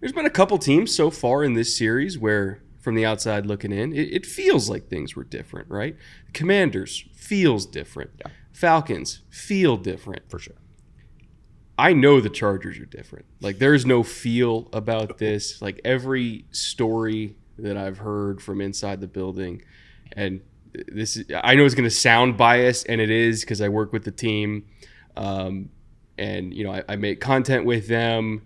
There's been a couple teams so far in this series where, from the outside looking in, it feels like things were different, right? The Commanders feels different. Yeah. Falcons feel different. For sure. I know the Chargers are different. Like, there's no feel about this. Like, every story that I've heard from inside the building, and this is, I know it's going to sound biased, and it is because I work with the team, and I make content with them.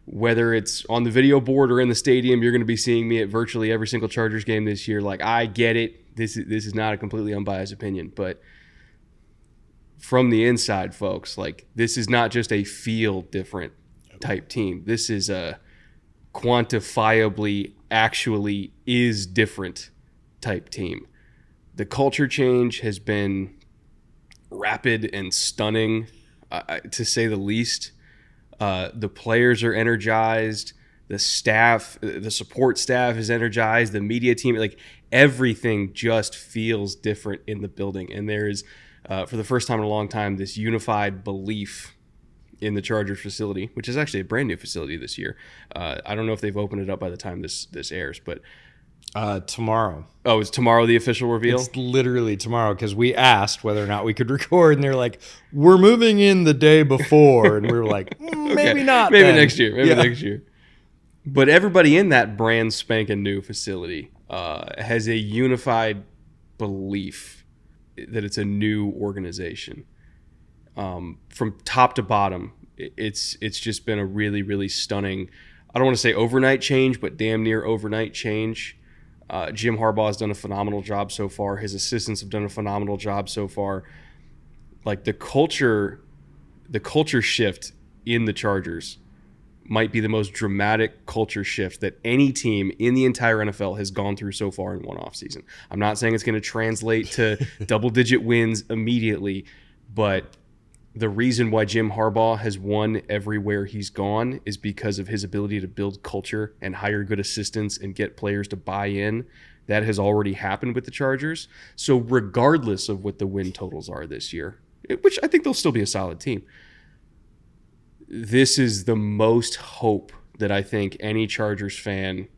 Whether it's on the video board or in the stadium, you're going to be seeing me at virtually every single Chargers game this year. Like, I get it. This is not a completely unbiased opinion, but from the inside, folks, like, this is not just a feel different type team. This is a quantifiably actually is different type team. The culture change has been rapid and stunning, to say the least. The players are energized. The staff, the support staff is energized. The media team, like, everything just feels different in the building. And there is, for the first time in a long time, this unified belief in the Chargers facility, which is actually a brand new facility this year. I don't know if they've opened it up by the time this airs, but tomorrow. Oh, is tomorrow the official reveal? It's literally tomorrow, because we asked whether or not we could record, and they're like, we're moving in the day before. And we were like, maybe not. Maybe then. next year. Maybe next year. But everybody in that brand spanking new facility has a unified belief that it's a new organization. From top to bottom, it's just been a really, really stunning, I don't want to say overnight change, but damn near overnight change. Jim Harbaugh has done a phenomenal job so far. His assistants have done a phenomenal job so far. Like, the culture shift in the Chargers might be the most dramatic culture shift that any team in the entire NFL has gone through so far in one offseason. I'm not saying it's going to translate to double-digit wins immediately, but the reason why Jim Harbaugh has won everywhere he's gone is because of his ability to build culture and hire good assistants and get players to buy in. That has already happened with the Chargers. So regardless of what the win totals are this year, which I think they'll still be a solid team, this is the most hope that I think any Chargers fan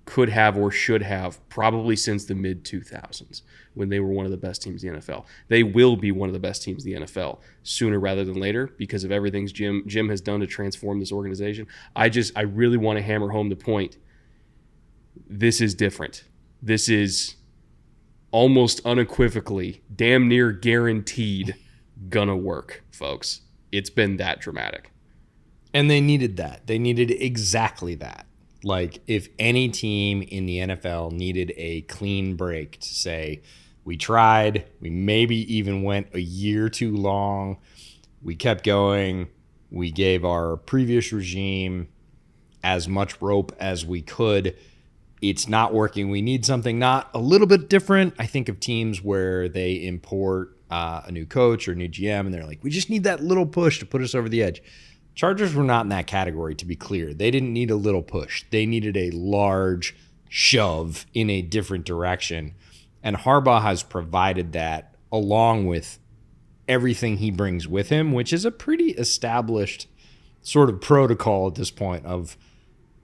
could have or should have probably since the mid-2000s, when they were one of the best teams in the NFL. They will be one of the best teams in the NFL sooner rather than later because of everything Jim has done to transform this organization. I really want to hammer home the point. This is different. This is almost unequivocally, damn near guaranteed, gonna work, folks. It's been that dramatic. And they needed that. They needed exactly that. Like, if any team in the NFL needed a clean break to say, we tried, we maybe even went a year too long, we kept going, we gave our previous regime as much rope as we could, it's not working, we need something not a little bit different. I think of teams where they import a new coach or a new GM, and they're like, we just need that little push to put us over the edge. Chargers were not in that category, to be clear. They didn't need a little push. They needed a large shove in a different direction. And Harbaugh has provided that, along with everything he brings with him, which is a pretty established sort of protocol at this point of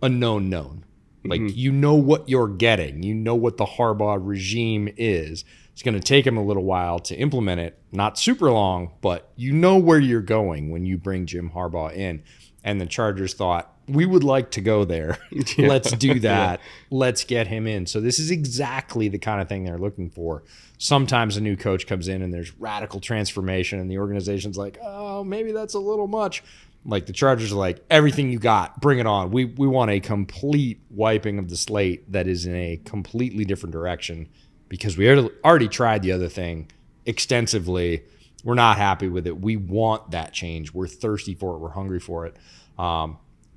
a known. Like, you know what you're getting. You know what the Harbaugh regime is. It's going to take him a little while to implement it. Not super long, but you know where you're going when you bring Jim Harbaugh in. And the Chargers thought, we would like to go there. Yeah. Let's do that. Let's get him in. So this is exactly the kind of thing they're looking for. Sometimes a new coach comes in and there's radical transformation and the organization's like, oh, maybe that's a little much. Like, the Chargers are like, everything you got, bring it on. We want a complete wiping of the slate that is in a completely different direction, because we already tried the other thing extensively. We're not happy with it. We want that change. We're thirsty for it. We're hungry for it.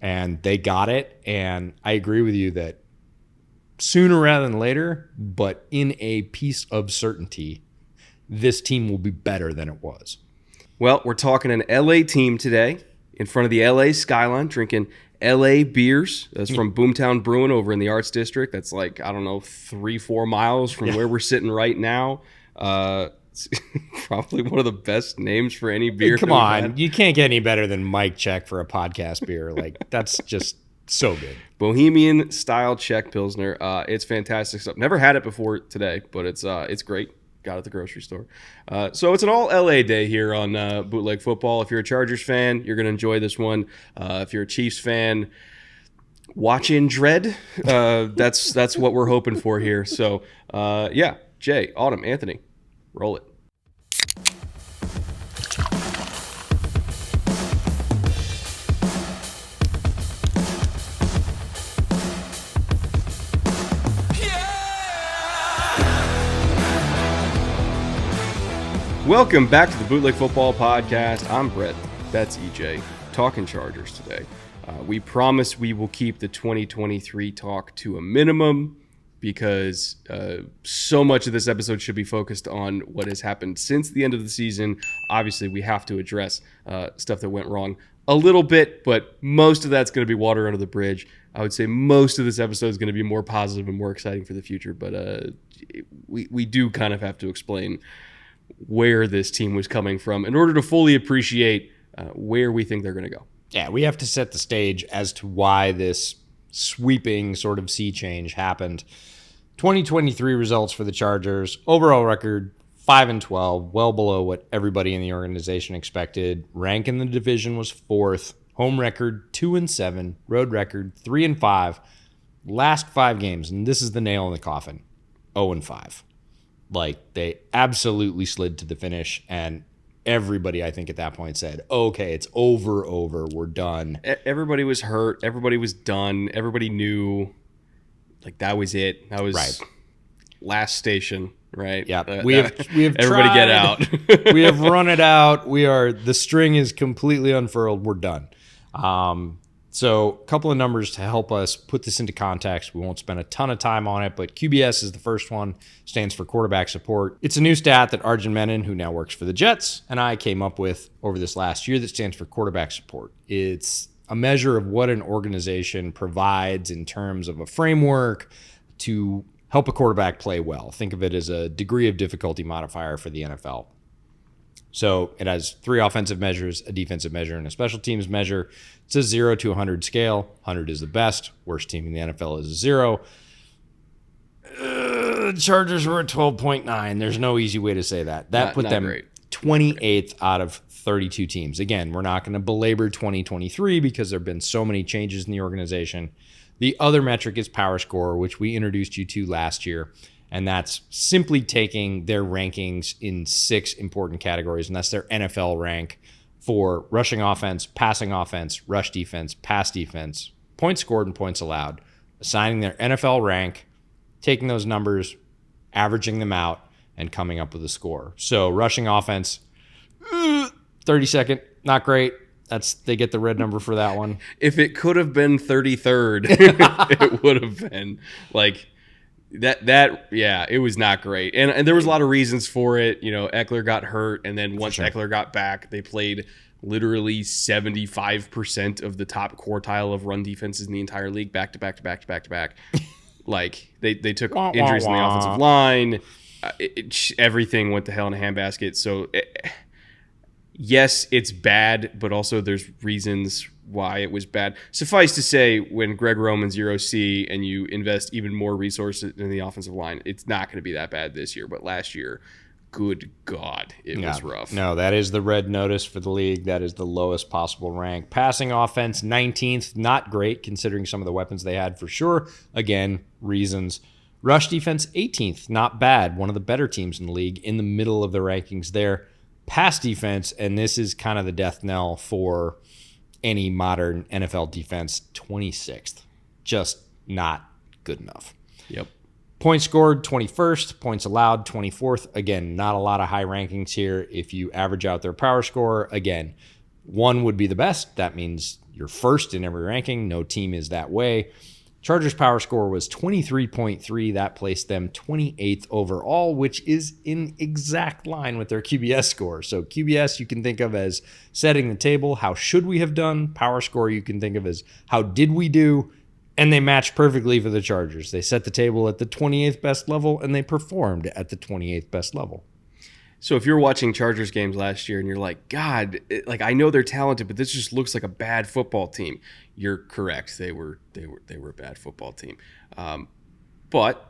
And they got it. And I agree with you that sooner rather than later, but in a piece of certainty, this team will be better than it was. Well, we're talking an LA team today in front of the LA skyline, drinking LA beers. That's from Boomtown Brewing over in the Arts District. That's like, I don't know, 3-4 miles from where we're sitting right now. It's probably one of the best names for any beer. Come on, you can't get any better than Mike Check for a podcast beer. Like, that's just So good. Bohemian style Czech Pilsner. It's fantastic stuff. Never had it before today, but it's great. Got it at the grocery store. So it's an all LA day here on Bootleg Football. If you're a Chargers fan, you're going to enjoy this one. If you're a Chiefs fan, watch in dread. That's what we're hoping for here. So yeah, Jay, Autumn, Anthony, roll it. Welcome back to the Bootleg Football Podcast. I'm Brett. That's EJ. Talking Chargers today. We promise we will keep the 2023 talk to a minimum because so much of this episode should be focused on what has happened since the end of the season. Obviously, we have to address stuff that went wrong a little bit, but most of that's going to be water under the bridge. I would say most of this episode is going to be more positive and more exciting for the future, but we do kind of have to explain where this team was coming from in order to fully appreciate where we think they're going to go. Yeah, we have to set the stage as to why this sweeping sort of sea change happened. 2023 results for the Chargers. Overall record, 5-12, well below what everybody in the organization expected. Rank in the division was 4th. Home record, 2-7. Road record, 3-5. Last 5 games, and this is the nail in the coffin, 0-5. Like, they absolutely slid to the finish, and everybody, I think, at that point said, okay, it's over, we're done. Everybody was hurt. Everybody was done. Everybody knew, like, that was it. That was right. Last station, right? Yeah. We have everybody tried. Get out. We have run it out. The string is completely unfurled. We're done. So a couple of numbers to help us put this into context. We won't spend a ton of time on it, but QBS is the first one, stands for quarterback support. It's a new stat that Arjun Menon, who now works for the Jets, and I came up with over this last year that stands for quarterback support. It's a measure of what an organization provides in terms of a framework to help a quarterback play well. Think of it as a degree of difficulty modifier for the NFL. So it has 3 offensive measures, a defensive measure, and a special teams measure. It's a 0 to 100 scale. 100 is the best. Worst team in the NFL is a 0. Chargers were at 12.9. There's no easy way to say that. That put them great. 28th out of 32 teams. Again, we're not going to belabor 2023 because there have been so many changes in the organization. The other metric is power score, which we introduced you to last year. And that's simply taking their rankings in 6 important categories. And that's their NFL rank for rushing offense, passing offense, rush defense, pass defense, points scored and points allowed. Assigning their NFL rank, taking those numbers, averaging them out, and coming up with a score. So rushing offense, 32nd, not great. They get the red number for that one. If it could have been 33rd, it would have been like... Yeah, it was not great. And there was a lot of reasons for it. You know, Eckler got hurt, and then once Eckler got back, they played literally 75% of the top quartile of run defenses in the entire league back to back. Like, they took injuries in the offensive line. Everything went to hell in a handbasket. So, yes, it's bad, but also there's reasons why it was bad. Suffice to say, when Greg Roman's your OC and you invest even more resources in the offensive line, it's not going to be that bad this year. But last year, good God, it was rough. No, that is the red notice for the league. That is the lowest possible rank. Passing offense, 19th, not great considering some of the weapons they had for sure. Again, reasons. Rush defense, 18th, not bad. One of the better teams in the league, in the middle of the rankings there. Pass defense, and this is kind of the death knell for any modern NFL defense, 26th. Just not good enough. Yep. Points scored, 21st. Points allowed, 24th. Again, not a lot of high rankings here. If you average out their power score, again, 1 would be the best. That means you're first in every ranking. No team is that way. Chargers power score was 23.3. That placed them 28th overall, which is in exact line with their QBS score. So QBS you can think of as setting the table. How should we have done? Power score you can think of as how did we do? And they matched perfectly for the Chargers. They set the table at the 28th best level, and they performed at the 28th best level. So if you're watching Chargers games last year and you're like, God, like I know they're talented, but this just looks like a bad football team. You're correct. They were a bad football team. But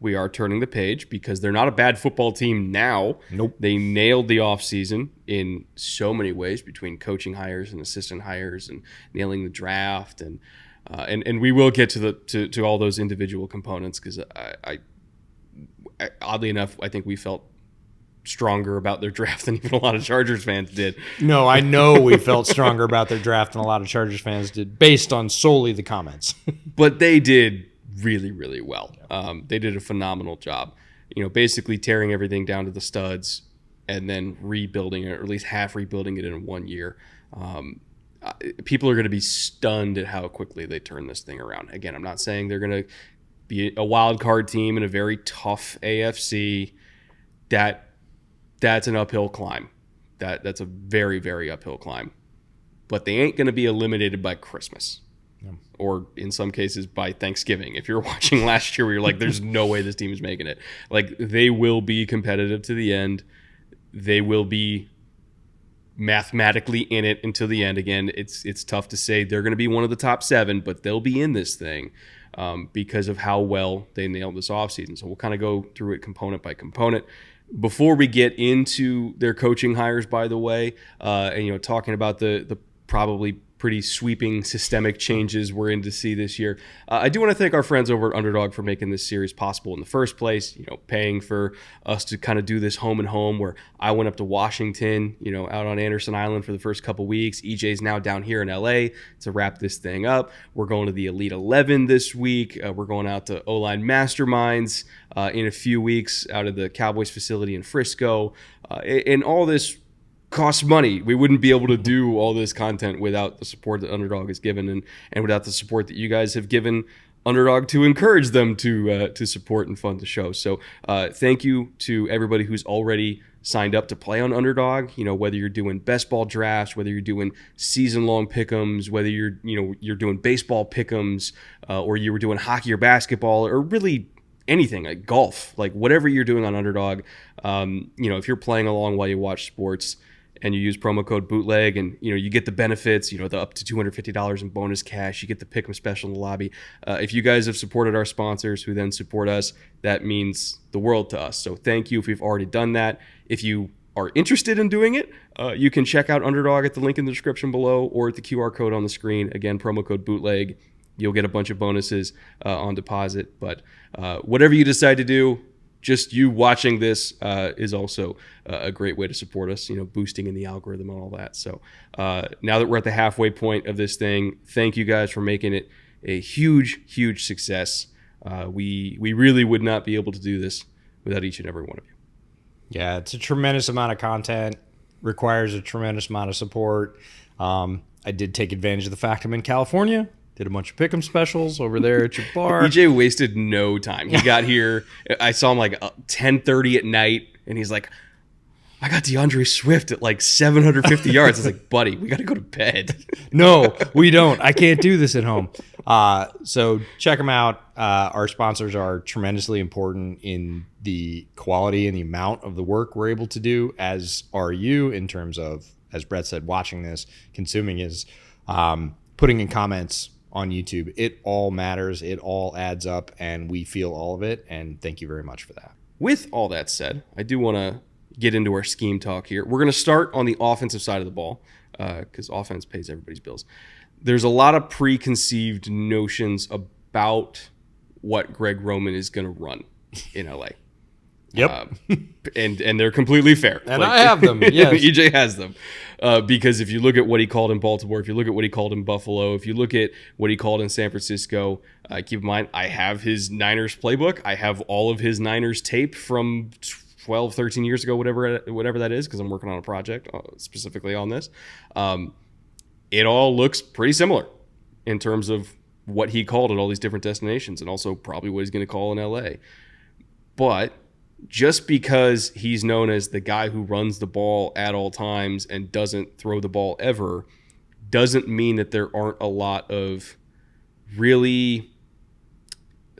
we are turning the page because they're not a bad football team now. Nope. They nailed the offseason in so many ways between coaching hires and assistant hires and nailing the draft and we will get to all those individual components because I oddly enough I think we felt stronger about their draft than even a lot of Chargers fans did. No, I know we felt stronger about their draft than a lot of Chargers fans did based on solely the comments. But they did really, really well. They did a phenomenal job. Basically tearing everything down to the studs and then rebuilding it, or at least half rebuilding it in 1 year. People are going to be stunned at how quickly they turn this thing around. Again, I'm not saying they're going to be a wild card team in a very tough AFC. That's an uphill climb. That's a very, very uphill climb. But they ain't going to be eliminated by Christmas. Yeah. Or in some cases by Thanksgiving. If you're watching last year where you're like, there's no way this team is making it. Like, they will be competitive to the end. They will be mathematically in it until the end. Again, it's tough to say they're going to be one of the top 7, but they'll be in this thing because of how well they nailed this offseason. So we'll kind of go through it component by component. Before we get into their coaching hires, by the way, and talking about the probably pretty sweeping systemic changes we're in to see this year, I do want to thank our friends over at Underdog for making this series possible in the first place. Paying for us to kind of do this home and home, where I went up to Washington, out on Anderson Island for the first couple weeks. EJ's now down here in LA to wrap this thing up. We're going to the Elite 11 this week. We're going out to O-Line Masterminds in a few weeks out of the Cowboys facility in Frisco. And all this costs money. We wouldn't be able to do all this content without the support that Underdog has given and without the support that you guys have given Underdog to encourage them to support and fund the show. So thank you to everybody who's already signed up to play on Underdog. Whether you're doing best ball drafts, whether you're doing season-long pick'ems, whether you're doing baseball pick'ems, or you were doing hockey or basketball, or really anything like golf, like whatever you're doing on Underdog. If you're playing along while you watch sports, and you use promo code BOOTLEG, and you get the benefits, the up to $250 in bonus cash. You get the Pick'em special in the lobby. If you guys have supported our sponsors, who then support us, that means the world to us. So thank you if you've already done that. If you are interested in doing it, you can check out Underdog at the link in the description below or at the QR code on the screen. Again, promo code BOOTLEG. You'll get a bunch of bonuses on deposit. But whatever you decide to do, just you watching this is also a great way to support us, boosting in the algorithm and all that. So now that we're at the halfway point of this thing, thank you guys for making it a huge, huge success. We really would not be able to do this without each and every one of you. Yeah, it's a tremendous amount of content, requires a tremendous amount of support. I did take advantage of the fact I'm in California. Did a bunch of pick'em specials over there at your bar. EJ wasted no time. He got here. I saw him like 10:30 at night, and he's like, I got DeAndre Swift at like 750 yards. I was like, buddy, we got to go to bed. No, we don't. I can't do this at home. So check them out. Our sponsors are tremendously important in the quality and the amount of the work we're able to do, as are you, in terms of, as Brett said, watching this, consuming is, putting in comments on YouTube. It all matters. It all adds up, and we feel all of it. And thank you very much for that. With all that said, I do want to get into our scheme talk here. We're going to start on the offensive side of the ball because offense pays everybody's bills. There's a lot of preconceived notions about what Greg Roman is going to run in LA. Yep. And they're completely fair. And I have them, yes. EJ has them. Because if you look at what he called in Baltimore, if you look at what he called in Buffalo, if you look at what he called in San Francisco, keep in mind, I have his Niners playbook. I have all of his Niners tape from 12, 13 years ago, whatever that is, because I'm working on a project specifically on this. It all looks pretty similar in terms of what he called at all these different destinations, and also probably what he's going to call in LA. But just because he's known as the guy who runs the ball at all times and doesn't throw the ball ever, doesn't mean that there aren't a lot of really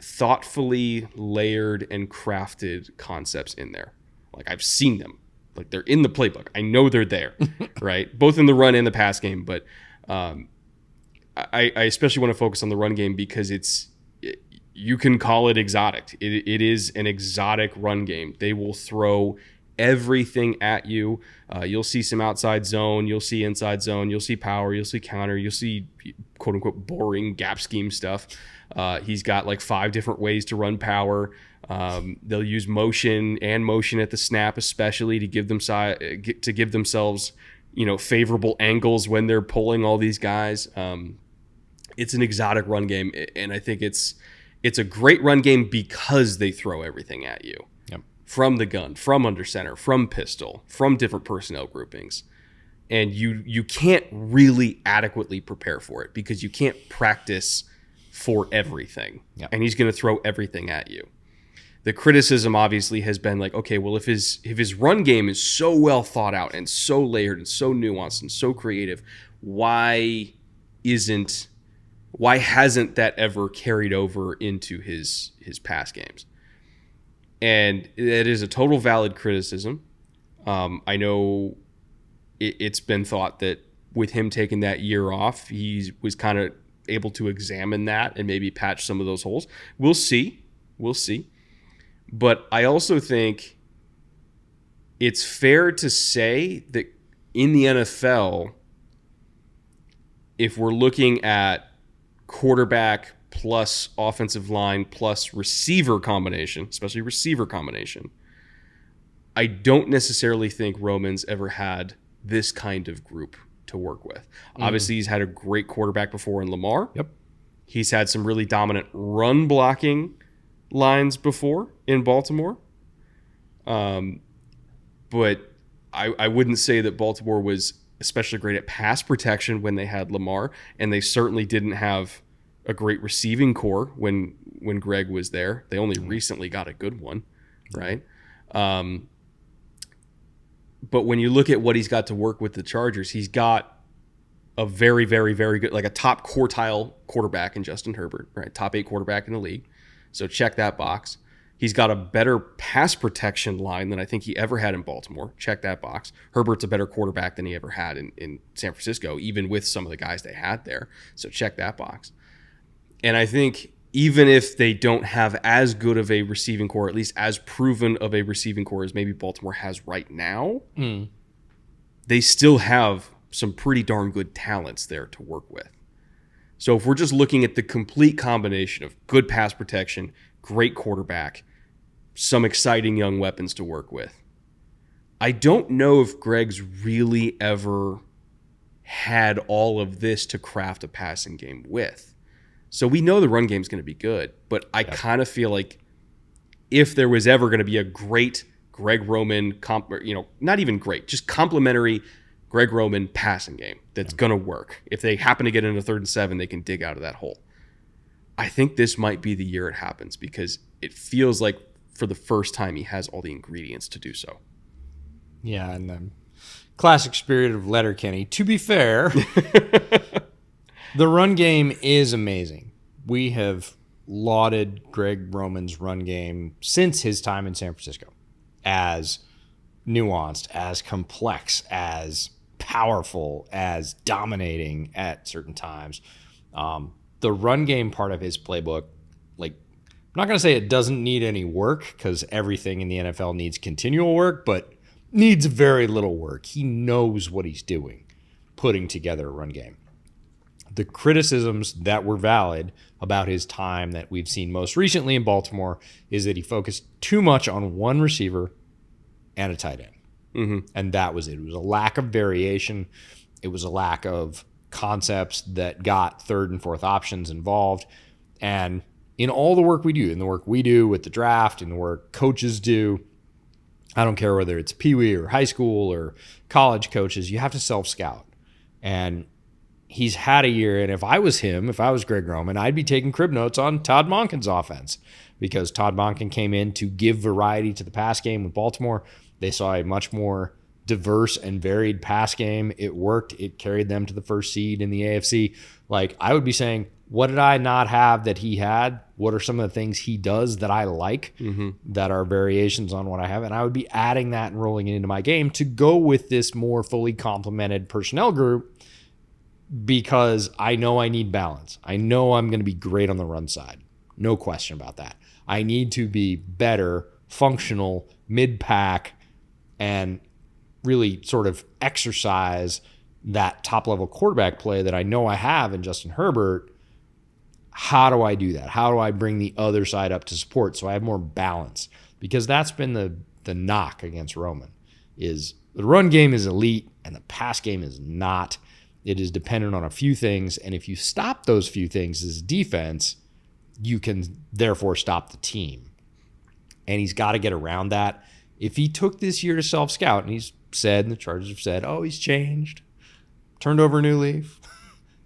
thoughtfully layered and crafted concepts in there. Like, I've seen them. Like, they're in the playbook. I know they're there, right? Both in the run and the pass game. But I especially want to focus on the run game because you can call it exotic. It is an exotic run game. They will throw everything at you. You'll see some outside zone. You'll see inside zone. You'll see power. You'll see counter. You'll see quote unquote boring gap scheme stuff. He's got like 5 different ways to run power. They'll use motion at the snap, especially to give themselves, favorable angles when they're pulling all these guys. It's an exotic run game, and I think it's a great run game because they throw everything at you. Yep. From the gun, from under center, from pistol, from different personnel groupings. And you can't really adequately prepare for it because you can't practice for everything. Yep. And he's going to throw everything at you. The criticism obviously has been like, okay, well, if his run game is so well thought out and so layered and so nuanced and so creative, why hasn't that ever carried over into his pass games? And it is a total valid criticism. I know it's been thought that with him taking that year off, he was kind of able to examine that and maybe patch some of those holes. We'll see. But I also think it's fair to say that in the NFL, if we're looking at quarterback plus offensive line plus receiver combination, especially receiver combination, I don't necessarily think Roman's ever had this kind of group to work with. Obviously, he's had a great quarterback before in Lamar. Yep. He's had some really dominant run blocking lines before in Baltimore. But I wouldn't say that Baltimore was especially great at pass protection when they had Lamar, and they certainly didn't have a great receiving core when Greg was there. They only recently got a good one, right? But when you look at what he's got to work with the Chargers, he's got a very, very, very good, like a top quartile quarterback in Justin Herbert, right? Top 8 quarterback in the league. So check that box. He's got a better pass protection line than I think he ever had in Baltimore. Check that box. Herbert's a better quarterback than he ever had in San Francisco, even with some of the guys they had there. So check that box. And I think even if they don't have as good of a receiving core, at least as proven of a receiving core as maybe Baltimore has right now, they still have some pretty darn good talents there to work with. So if we're just looking at the complete combination of good pass protection, great quarterback, some exciting young weapons to work with, I don't know if Greg's really ever had all of this to craft a passing game with. So we know the run game's going to be good, but I kind of feel like if there was ever going to be a great Greg Roman, not even great, just complimentary Greg Roman passing game that's going to work. If they happen to get into 3rd and 7, they can dig out of that hole. I think this might be the year it happens because it feels like for the first time he has all the ingredients to do so. Yeah, and the classic spirit of Letterkenny. To be fair, the run game is amazing. We have lauded Greg Roman's run game since his time in San Francisco as nuanced, as complex, as powerful, as dominating at certain times. The run game part of his playbook, I'm not going to say it doesn't need any work because everything in the NFL needs continual work, but needs very little work. He knows what he's doing, putting together a run game. The criticisms that were valid about his time that we've seen most recently in Baltimore is that he focused too much on one receiver and a tight end. Mm-hmm. And that was it. It was a lack of variation. It was a lack of concepts that got 3rd and 4th options involved. And in all the work we do, in the work we do with the draft, in the work coaches do, I don't care whether it's Pee-wee or high school or college coaches, you have to self-scout. And he's had a year, and if I was Greg Roman, I'd be taking crib notes on Todd Monken's offense because Todd Monken came in to give variety to the pass game with Baltimore. They saw a much more diverse and varied pass game. It worked. It carried them to the 1st seed in the AFC. I would be saying, what did I not have that he had? What are some of the things he does that I like that are variations on what I have? And I would be adding that and rolling it into my game to go with this more fully complemented personnel group because I know I need balance. I know I'm going to be great on the run side. No question about that. I need to be better, functional, mid-pack, and really sort of exercise that top-level quarterback play that I know I have in Justin Herbert. How do I do that? How do I bring the other side up to support so I have more balance? Because that's been the knock against Roman is the run game is elite and the pass game is not. It is dependent on a few things, and if you stop those few things as defense, you can therefore stop the team. And he's got to get around that. If he took this year to self-scout, and he's said, and the Chargers have said, oh, he's changed, turned over a new leaf,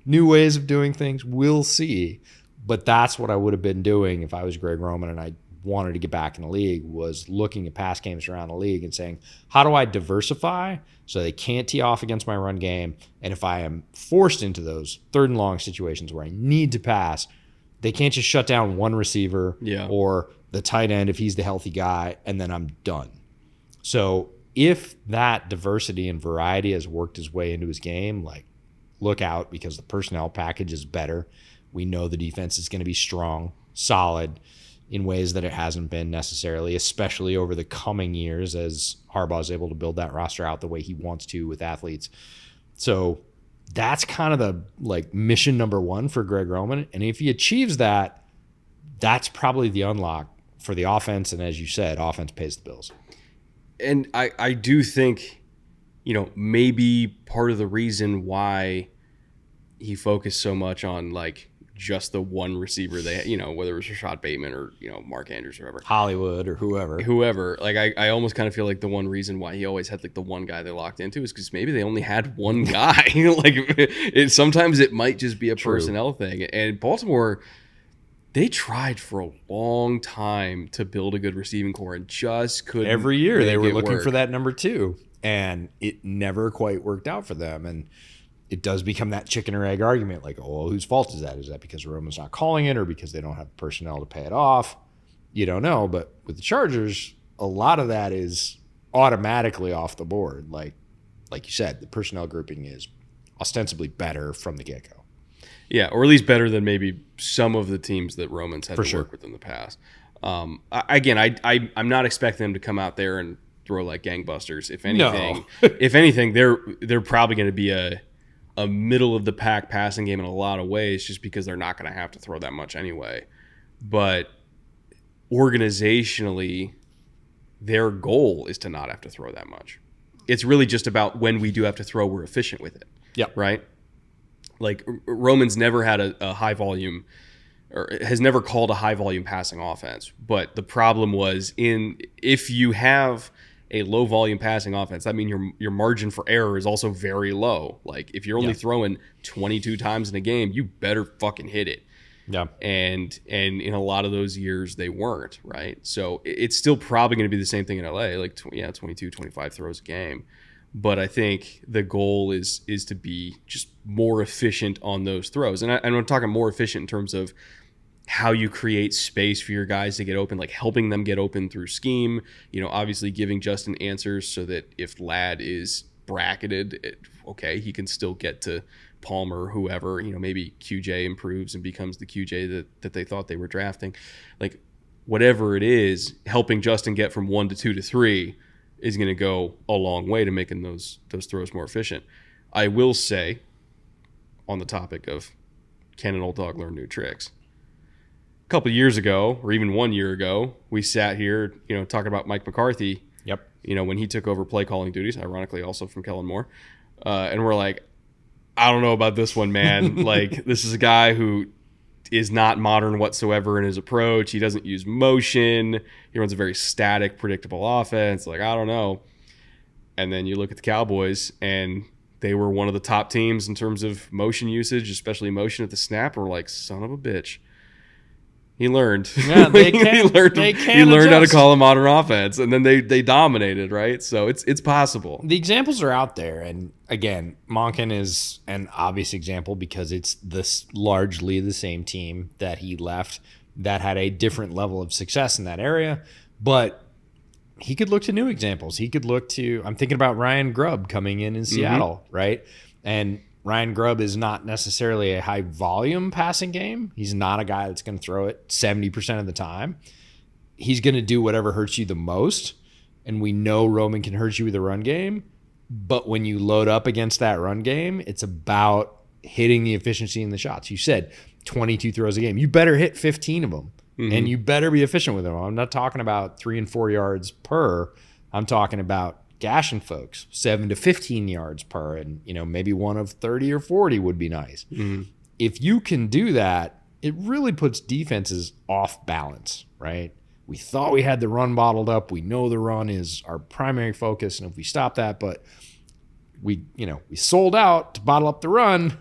new ways of doing things, we'll see. But that's what I would have been doing if I was Greg Roman and I wanted to get back in the league, was looking at pass games around the league and saying, how do I diversify so they can't tee off against my run game? And if I am forced into those third and long situations where I need to pass, they can't just shut down one receiver or the tight end if he's the healthy guy, and then I'm done. So if that diversity and variety has worked his way into his game, like, look out, because the personnel package is better. We know the defense is going to be strong, solid in ways that it hasn't been necessarily, especially over the coming years as Harbaugh is able to build that roster out the way he wants to with athletes. So that's kind of the mission number one for Greg Roman. And if he achieves that, that's probably the unlock for the offense. And as you said, offense pays the bills. And I do think, maybe part of the reason why he focused so much on just the one receiver they, whether it was Rashad Bateman or, Mark Andrews or whatever. Hollywood or whoever. I almost kind of feel like the one reason why he always had the one guy they locked into is because maybe they only had one guy. Sometimes it might just be a personnel thing. And Baltimore, they tried for a long time to build a good receiving core and just couldn't. Every year they were looking for that number two, and it never quite worked out for them. And it does become that chicken or egg argument, whose fault is that? Is that because Roman's not calling it or because they don't have personnel to pay it off? You don't know. But with the Chargers, a lot of that is automatically off the board. Like you said, the personnel grouping is ostensibly better from the get-go. Yeah, or at least better than maybe some of the teams that Roman's had to work with in the past. I'm not expecting them to come out there and throw like gangbusters. If anything, they're probably going to be a middle of the pack passing game in a lot of ways, just because they're not going to have to throw that much anyway. But organizationally, their goal is to not have to throw that much. It's really just about when we do have to throw, we're efficient with it. Yep. Right? Roman's never had a high volume, or has never called a high volume passing offense. But the problem was if you have a low volume passing offense, that means your margin for error is also very low. If you're only throwing 22 times in a game, you better fucking hit it. Yeah. And in a lot of those years they weren't, right? So it's still probably going to be the same thing in LA, 22, 25 throws a game. But I think the goal is to be just more efficient on those throws. And I'm talking more efficient in terms of how you create space for your guys to get open, helping them get open through scheme, obviously giving Justin answers so that if Ladd is bracketed, he can still get to Palmer, whoever, maybe QJ improves and becomes the QJ that they thought they were drafting. Whatever it is, helping Justin get from 1 to 2 to 3 is going to go a long way to making those throws more efficient. I will say, on the topic of can an old dog learn new tricks, a couple of years ago, or even 1 year ago, we sat here, talking about Mike McCarthy. Yep. When he took over play calling duties, ironically also from Kellen Moore, and we're like, I don't know about this one, man. This is a guy who is not modern whatsoever in his approach. He doesn't use motion. He runs a very static, predictable offense. I don't know. And then you look at the Cowboys, and they were one of the top teams in terms of motion usage, especially motion at the snap. We're like, son of a bitch. He learned. Yeah, they can. he learned, they can he learned how to adjust. call a modern offense, and then they dominated, right? So it's possible. The examples are out there, and again, Monken is an obvious example because it's this largely the same team that he left that had a different level of success in that area. But he could look to new examples. He could look to, I'm thinking about Ryan Grubb coming in Seattle, right? And Ryan Grubb is not necessarily a high volume passing game. He's not a guy that's going to throw it 70% of the time. He's going to do whatever hurts you the most. And we know Roman can hurt you with the run game. But when you load up against that run game, it's about hitting the efficiency in the shots. You said 22 throws a game. You better hit 15 of them. And you better be efficient with them. I'm not talking about 3 and 4 yards per. I'm talking about gashing folks 7 to 15 yards per, and maybe one of 30 or 40 would be nice. If you can do that, it really puts defenses off balance, right? We thought we had the run bottled up. We know the run is our primary focus, and if we stop that, but we sold out to bottle up the run.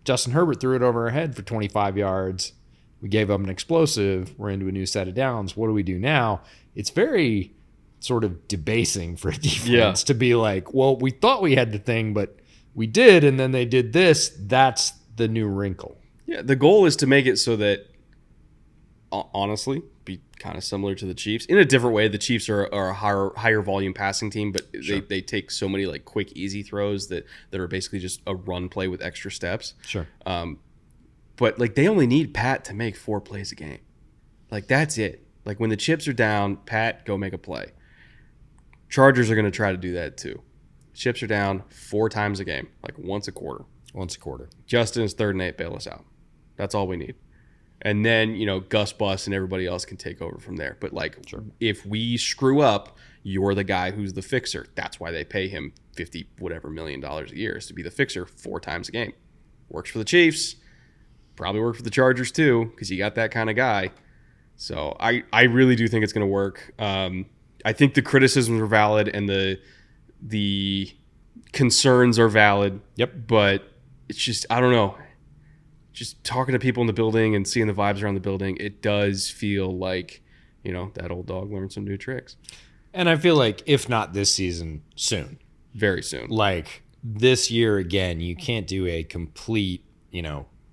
Justin Herbert threw it over our head for 25 yards. We gave up an explosive. We're into a new set of downs. What do we do now? It's very sort of debasing for a defense to be like, well, we thought we had the thing, but we did, and then they did this. That's the new wrinkle. Yeah, the goal is to make it so that, honestly, be kind of similar to the Chiefs. In a different way, the Chiefs are a higher volume passing team, but they take so many like quick, easy throws that are basically just a run play with extra steps. Sure. But like they only need Pat to make 4 plays a game. Like that's it. Like when the chips are down, Pat, go make a play. Chargers are going to try to do that too. Chips are down 4 times a game, like once a quarter. Justin is 3rd and 8, bail us out. That's all we need. And then, Gus Bus and everybody else can take over from there. But like if we screw up, you're the guy who's the fixer. That's why they pay him $50 whatever million a year, is to be the fixer 4 times a game. Works for the Chiefs. Probably work for the Chargers too, because you got that kind of guy. So I really do think it's going to work. I think the criticisms are valid and the concerns are valid. Yep. But it's just, I don't know. Just talking to people in the building and seeing the vibes around the building, it does feel like, that old dog learned some new tricks. And I feel like if not this season, soon. Very soon. Like this year again, you can't do a complete,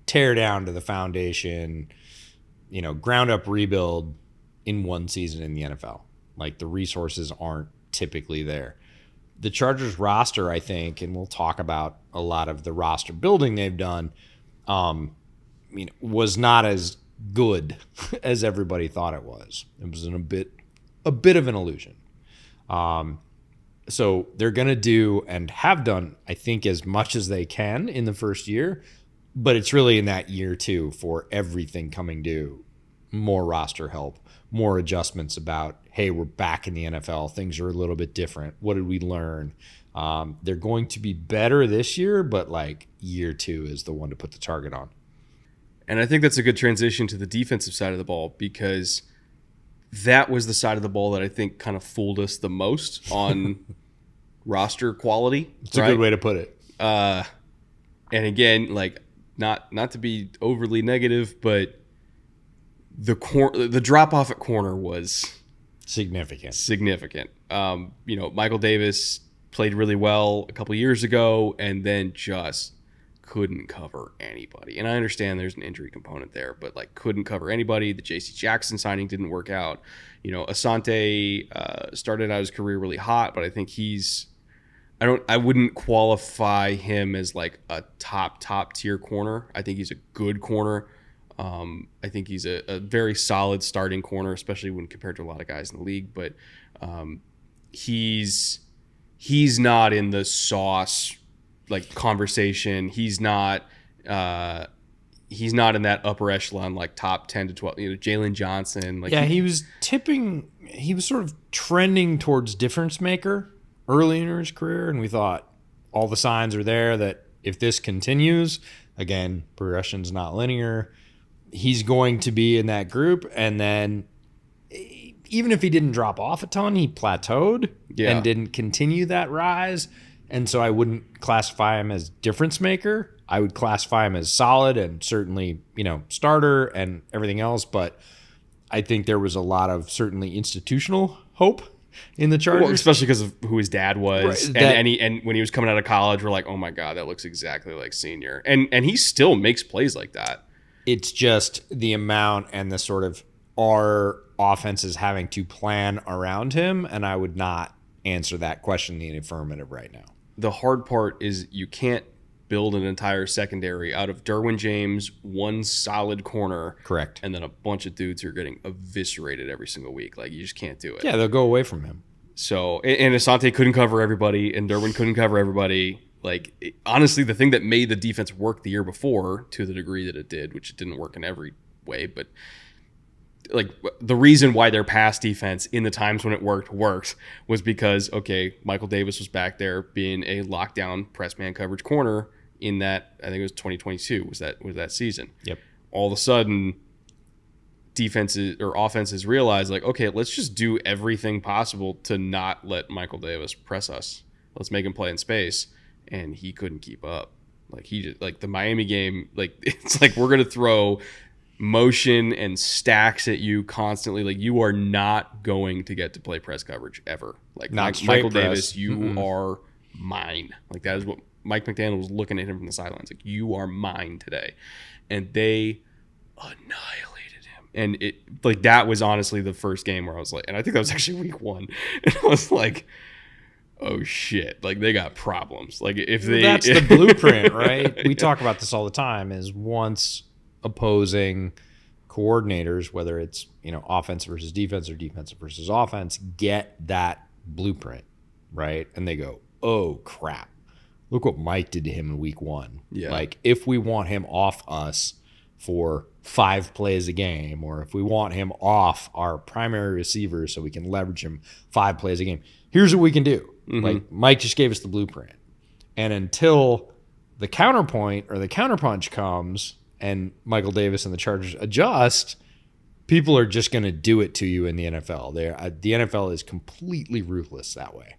tear down to the foundation, ground up rebuild in one season in the NFL. Like the resources aren't typically there. The Chargers roster, I think, and we'll talk about a lot of the roster building they've done, was not as good as everybody thought it was. It was a bit of an illusion. So they're going to do and have done, I think, as much as they can in the first year. But it's really in that year, too, for everything coming due. More roster help, more adjustments about, hey, we're back in the NFL. Things are a little bit different. What did we learn? They're going to be better this year, but like year 2 is the one to put the target on. And I think that's a good transition to the defensive side of the ball, because that was the side of the ball that I think kind of fooled us the most on roster quality. It's a good way to put it. And again, like not to be overly negative, but the drop off at corner was significant. Michael Davis played really well a couple years ago and then just couldn't cover anybody. And I understand there's an injury component there, but like couldn't cover anybody. The JC Jackson signing didn't work out. Asante started out his career really hot, but I think I wouldn't qualify him as like a top tier corner. I think he's a good corner. I think he's a very solid starting corner, especially when compared to a lot of guys in the league. But he's not in the sauce like conversation. He's not in that upper echelon like top 10 to 12. Jalen Johnson. Like he was tipping. He was sort of trending towards difference maker early in his career, and we thought all the signs are there that if this continues, again, progression's not linear, he's going to be in that group. And then even if he didn't drop off a ton, he plateaued and didn't continue that rise. And so I wouldn't classify him as difference maker. I would classify him as solid and certainly, starter and everything else. But I think there was a lot of certainly institutional hope in the Chargers. Well, especially because of who his dad was. Right, and when he was coming out of college, we're like, oh my God, that looks exactly like Senior. And he still makes plays like that. It's just the amount and the sort of our offenses having to plan around him. And I would not answer that question in the affirmative right now. The hard part is you can't build an entire secondary out of Derwin James, one solid corner. Correct. And then a bunch of dudes who are getting eviscerated every single week. Like, you just can't do it. Yeah, they'll go away from him. So, and Asante couldn't cover everybody, and Derwin couldn't cover everybody. Like, honestly, the thing that made the defense work the year before, to the degree that it did, which it didn't work in every way, but like the reason why their pass defense in the times when it worked was because, okay, Michael Davis was back there being a lockdown press man coverage corner in that, I think it was 2022 was that season. Yep. All of a sudden, defenses or offenses realize, like, okay, let's just do everything possible to not let Michael Davis press us. Let's make him play in space. And he couldn't keep up. Like, he just, like the Miami game, like, it's like we're going to throw motion and stacks at you constantly. Like, you are not going to get to play press coverage ever. Like, Michael Davis, you are mine. Like, that is what Mike McDaniel was looking at him from the sidelines. Like, you are mine today. And they annihilated him. And it, like, that was honestly the first game where I was like, and I think that was actually week 1. And I was like, oh shit, like, they got problems. Like, if they, that's the blueprint, right? We talk about this all the time, is once opposing coordinators, whether it's, offense versus defense or defensive versus offense, get that blueprint, right? And they go, oh crap, look what Mike did to him in week 1. Yeah. Like, if we want him off us for 5 plays a game, or if we want him off our primary receiver so we can leverage him 5 plays a game, here's what we can do. Like, Mike just gave us the blueprint. And until the counterpoint or the counterpunch comes and Michael Davis and the Chargers adjust, people are just going to do it to you in the NFL. The NFL is completely ruthless that way.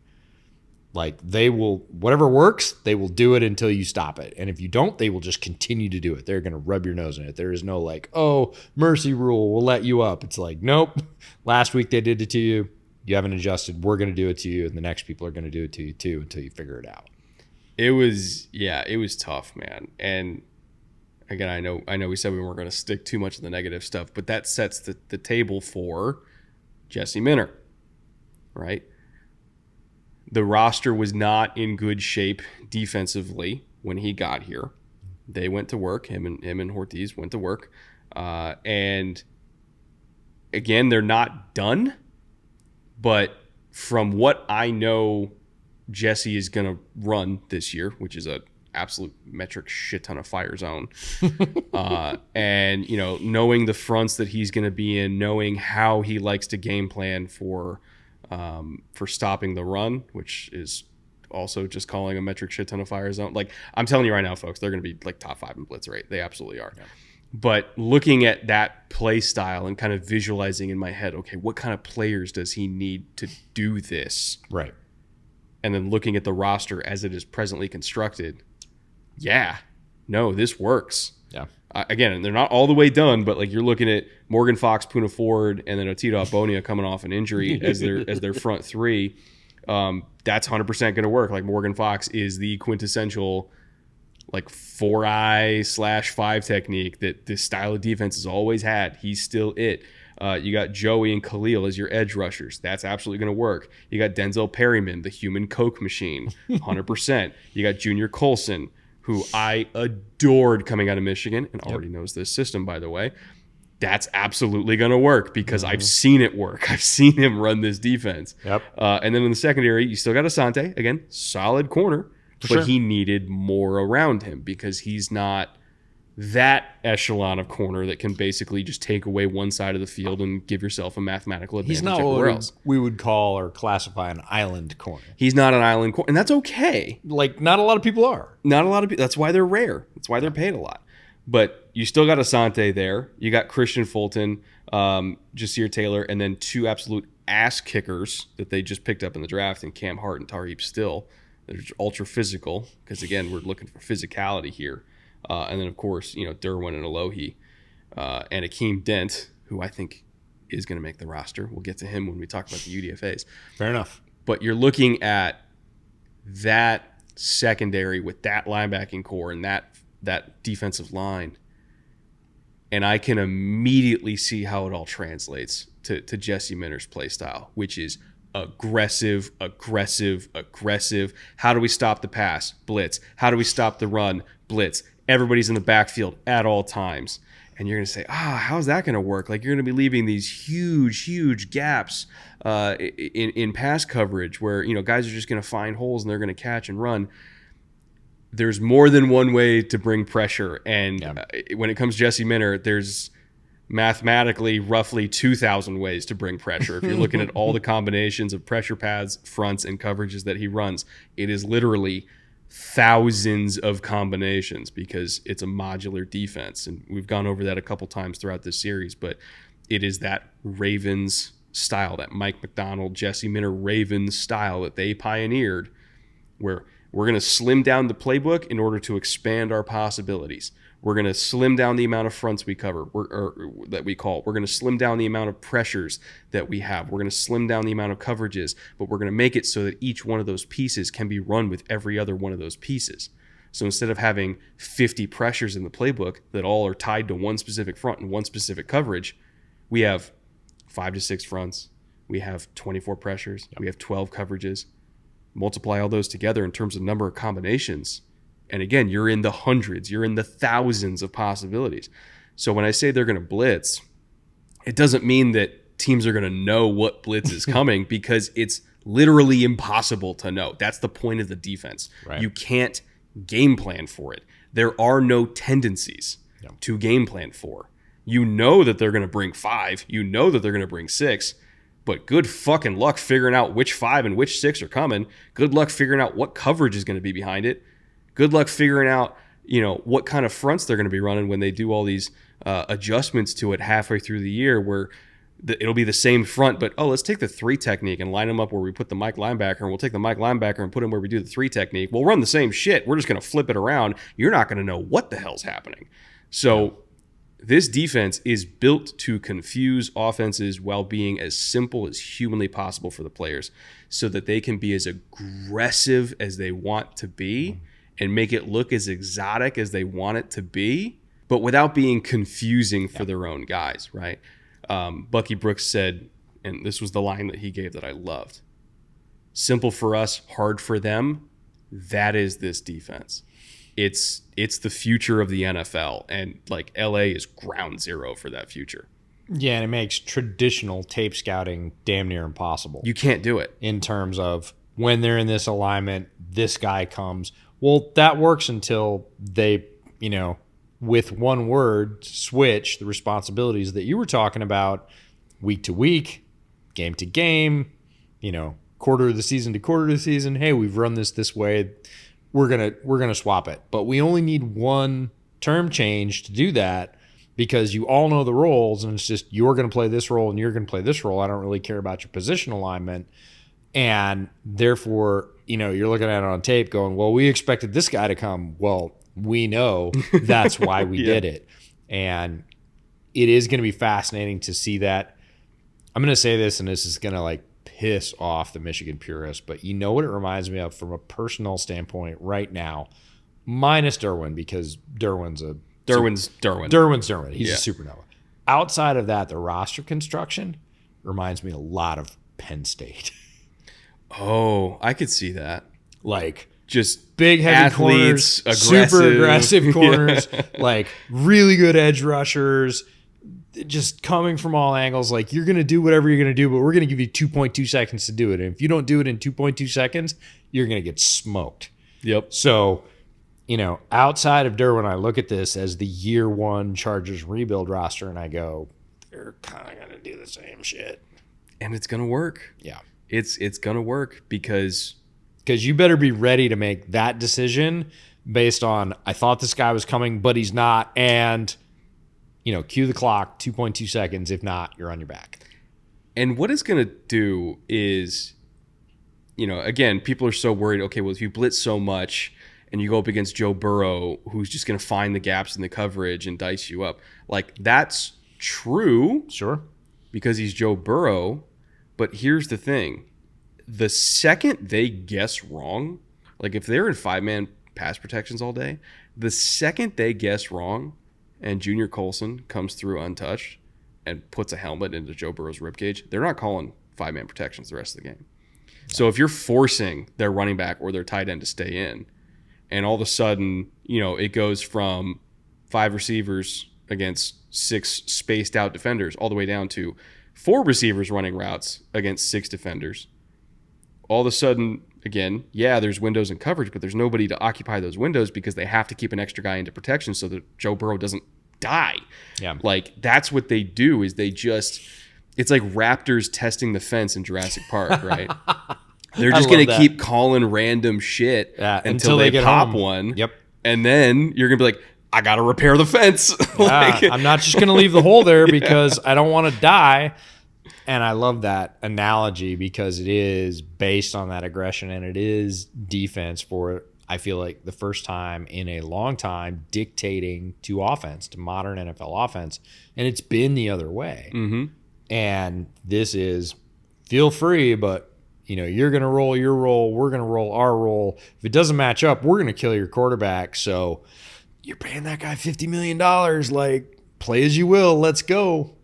Like, they will, whatever works, they will do it until you stop it. And if you don't, they will just continue to do it. They're going to rub your nose in it. There is no like, oh, mercy rule, we'll let you up. It's like, nope, last week they did it to you. You haven't adjusted. We're going to do it to you. And the next people are going to do it to you too until you figure it out. It was tough, man. And again, I know we said we weren't going to stick too much of the negative stuff, but that sets the table for Jesse Minter, right? The roster was not in good shape defensively when he got here. They went to work. Him and Ortiz went to work. And again, they're not done. But from what I know Jesse is going to run this year, which is a absolute metric shit ton of fire zone, and knowing the fronts that he's going to be in, knowing how he likes to game plan for stopping the run, which is also just calling a metric shit ton of fire zone. Like, I'm telling you right now, folks, they're going to be like top 5 in blitz rate. They absolutely are. Yeah. But looking at that play style and kind of visualizing in my head, okay, what kind of players does he need to do this? Right. And then looking at the roster as it is presently constructed, yeah, no, this works. Yeah. Again, they're not all the way done, but like, you're looking at Morgan Fox, Puna Ford, and then Otito Abonia coming off an injury as their front 3. That's 100% going to work. Like, Morgan Fox is the quintessential like 4-eye/5 technique that this style of defense has always had. He's still it. You got Joey and Khalil as your edge rushers. That's absolutely going to work. You got Denzel Perryman, the human Coke machine, 100%. You got Junior Colson, who I adored coming out of Michigan and already knows this system, by the way. That's absolutely going to work because I've seen it work. I've seen him run this defense. Yep. And then in the secondary, you still got Asante. Again, solid corner. But he needed more around him because he's not that echelon of corner that can basically just take away one side of the field and give yourself a mathematical advantage. He's not what we would call or classify an island corner. He's not an island corner, and that's okay. Like, not a lot of people are. Not a lot of people. That's why they're rare. That's why they're paid a lot. But you still got Asante there. You got Christian Fulton, Jasir Taylor, and then 2 absolute ass kickers that they just picked up in the draft, and Cam Hart and Tarheeb Still. that are ultra physical, because again, we're looking for physicality here. And then of course, Derwin and Alohi, and Akeem Dent, who I think is going to make the roster. We'll get to him when we talk about the UDFAs. Fair enough. But you're looking at that secondary with that linebacking core and that defensive line, and I can immediately see how it all translates to Jesse Minter's play style, which is aggressive. How do we stop the pass? Blitz. How do we stop the run? Blitz. Everybody's in the backfield at all times. And you're going to say, how's that going to work? Like, you're going to be leaving these huge gaps in pass coverage where, guys are just going to find holes and they're going to catch and run. There's more than one way to bring pressure. And when it comes to Jesse Minter, there's mathematically roughly 2,000 ways to bring pressure. If you're looking at all the combinations of pressure paths, fronts, and coverages that he runs, it is literally thousands of combinations because it's a modular defense. And we've gone over that a couple times throughout this series, but it is that Ravens style, that Mike Macdonald, Jesse Minter Ravens style that they pioneered, where we're going to slim down the playbook in order to expand our possibilities. We're going to slim down the amount of fronts we cover that we call. We're going to slim down the amount of pressures that we have. We're going to slim down the amount of coverages, but we're going to make it so that each one of those pieces can be run with every other one of those pieces. So instead of having 50 pressures in the playbook that all are tied to one specific front and one specific coverage, we have 5 to 6 fronts. We have 24 pressures. We have 12 coverages. Multiply all those together in terms of number of combinations. And again, you're in the hundreds, you're in the thousands of possibilities. So when I say they're going to blitz, it doesn't mean that teams are going to know what blitz is coming because it's literally impossible to know. That's the point of the defense. Right. You can't game plan for it. There are no tendencies to game plan for. You know that they're going to bring 5. You know that they're going to bring 6. But good fucking luck figuring out which 5 and which 6 are coming. Good luck figuring out what coverage is going to be behind it. Good luck figuring out, what kind of fronts they're going to be running when they do all these adjustments to it halfway through the year where it'll be the same front, but, let's take the 3 technique and line them up where we put the Mike linebacker, and we'll take the Mike linebacker and put him where we do the 3 technique. We'll run the same shit. We're just going to flip it around. You're not going to know what the hell's happening. So this defense is built to confuse offenses while being as simple as humanly possible for the players so that they can be as aggressive as they want to be and make it look as exotic as they want it to be, but without being confusing for their own guys, right? Bucky Brooks said, and this was the line that he gave that I loved, simple for us, hard for them. That is this defense. It's the future of the NFL, and like LA is ground zero for that future. Yeah, and it makes traditional tape scouting damn near impossible. You can't do it. In terms of when they're in this alignment, this guy comes. Well, that works until they, with one word, switch the responsibilities that you were talking about week to week, game to game, quarter of the season to quarter of the season. Hey, we've run this way. We're gonna swap it. But we only need one term change to do that because you all know the roles, and it's just you're gonna play this role and you're gonna play this role. I don't really care about your position alignment. And therefore, you're looking at it on tape going, well, we expected this guy to come. Well, we know that's why we did it. And it is going to be fascinating to see that. I'm going to say this, and this is going to piss off the Michigan purists, but you know what it reminds me of from a personal standpoint right now, minus Derwin, because Derwin's Derwin. He's a supernova. Outside of that, the roster construction reminds me a lot of Penn State. Oh, I could see that. Just big, heavy athletes, corners, super aggressive corners, really good edge rushers, just coming from all angles. You're going to do whatever you're going to do, but we're going to give you 2.2 seconds to do it. And if you don't do it in 2.2 seconds, you're going to get smoked. Yep. So, outside of Derwin, I look at this as the year one Chargers rebuild roster, and I go, they're kind of going to do the same shit. And it's going to work. Yeah. It's going to work because you better be ready to make that decision based on, I thought this guy was coming, but he's not. And, cue the clock, 2.2 seconds. If not, you're on your back. And what it's going to do is again, people are so worried. Okay, well, if you blitz so much and you go up against Joe Burrow, who's just going to find the gaps in the coverage and dice you up, like that's true. Sure. Because he's Joe Burrow. But here's the thing. The second they guess wrong, like if they're in 5-man pass protections all day, the second they guess wrong and Junior Colson comes through untouched and puts a helmet into Joe Burrow's ribcage, they're not calling 5-man protections the rest of the game. Yeah. So if you're forcing their running back or their tight end to stay in, and all of a sudden, it goes from 5 receivers against 6 spaced out defenders all the way down to 4 receivers running routes against 6 defenders. All of a sudden, again, yeah, there's windows in coverage, but there's nobody to occupy those windows because they have to keep an extra guy into protection so that Joe Burrow doesn't die. Yeah. Like, that's what they do is it's like raptors testing the fence in Jurassic Park, right? They're just going to keep calling random shit until they pop home. One. Yep. And then you're going to be like, I got to repair the fence. I'm not just going to leave the hole there because I don't want to die. And I love that analogy because it is based on that aggression and it is defense for, I feel like, the first time in a long time dictating to modern NFL offense. And it's been the other way. Mm-hmm. And this is feel free, but you're going to roll your roll. We're going to roll our roll. If it doesn't match up, we're going to kill your quarterback. So you're paying that guy $50 million. Like, play as you will. Let's go.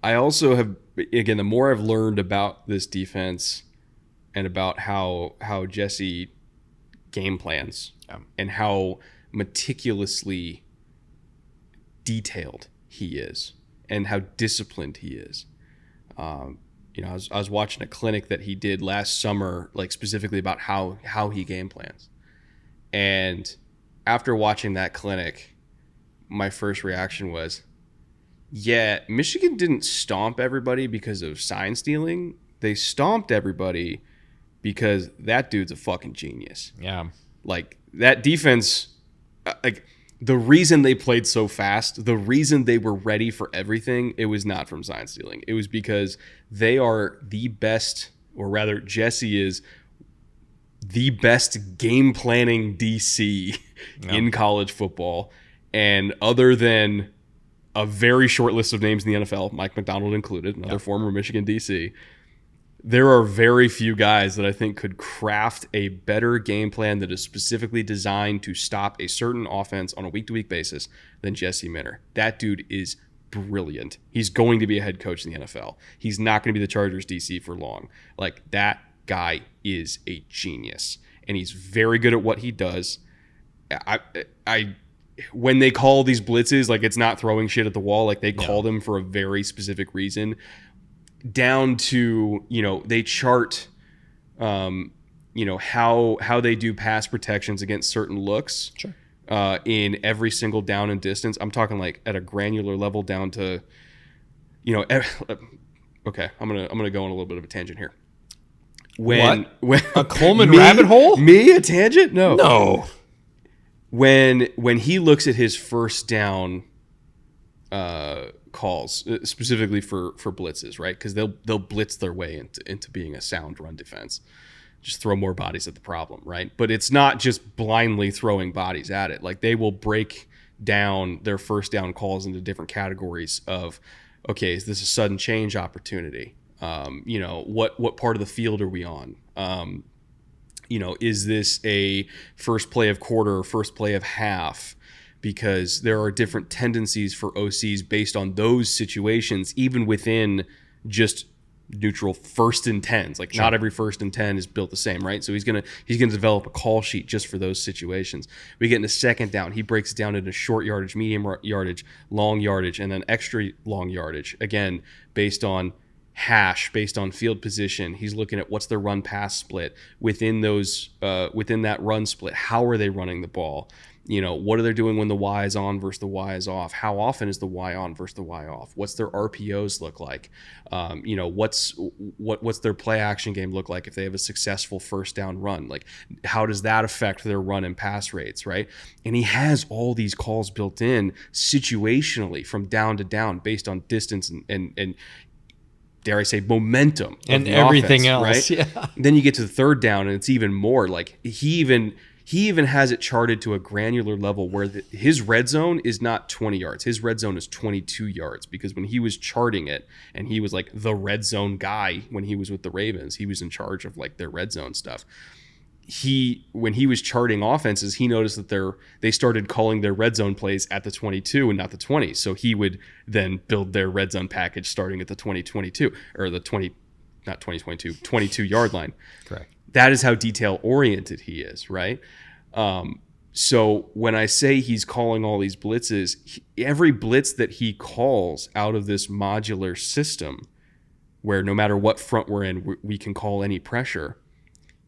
I also have, again, the more I've learned about this defense and about how Jesse game plans and how meticulously detailed he is and how disciplined he is. I was watching a clinic that he did last summer, like specifically about how he game plans. And after watching that clinic, my first reaction was, yeah, Michigan didn't stomp everybody because of sign stealing. They stomped everybody because that dude's a fucking genius. Yeah. Like, that defense, like, the reason they played so fast, the reason they were ready for everything, it was not from sign stealing. It was because they are the best, or rather, Jesse is the best game planning DC in college football. And other than a very short list of names in the NFL, Mike McDonald included, another former Michigan DC, there are very few guys that I think could craft a better game plan that is specifically designed to stop a certain offense on a week-to-week basis than Jesse Minter. That dude is brilliant. He's going to be a head coach in the NFL. He's not going to be the Chargers DC for long. Like, that guy is a genius, and he's very good at what he does. When they call these blitzes, like, it's not throwing shit at the wall. Like, they call them for a very specific reason. Down to, they chart, how they do pass protections against certain looks. Sure. In every single down and distance. I'm talking like at a granular level down to, okay, I'm gonna go on a little bit of a tangent here. When a Coleman rabbit hole? Me a tangent? No. When he looks at his first down calls, specifically for blitzes, right? Because they'll blitz their way into being a sound run defense. Just throw more bodies at the problem, right? But it's not just blindly throwing bodies at it. Like, they will break down their first down calls into different categories of, okay, is this a sudden change opportunity? What part of the field are we on? Is this a first play of quarter or first play of half? Because there are different tendencies for OCs based on those situations, even within just neutral 1st and 10s. Like, not every 1st and 10 is built the same, right? So he's gonna develop a call sheet just for those situations. We get into 2nd down, he breaks it down into short yardage, medium yardage, long yardage, and then extra long yardage. Again, based on hash, based on field position. He's looking at what's their run pass split within those within that run split. How are they running the ball? What are they doing when the Y is on versus the Y is off? How often is the Y on versus the Y off? What's their RPOs look like? What's their play action game look like if they have a successful first down run? Like, how does that affect their run and pass rates, right? And he has all these calls built in situationally from down to down based on distance and dare I say, momentum of and the everything offense, else. right? Yeah. Then you get to the third down, and it's even more. Like he even has it charted to a granular level where his red zone is not 20 yards. His red zone is 22 yards, because when he was charting it, and he was like the red zone guy when he was with the Ravens, he was in charge of like their red zone stuff. When he was charting offenses, he noticed that they started calling their red zone plays at the 22 and not the 20. So he would then build their red zone package starting at the 2022 or the 22 yard line. Correct. That is how detail oriented he is, right? So when I say he's calling all these blitzes, every blitz that he calls out of this modular system, where no matter what front we're in, we can call any pressure,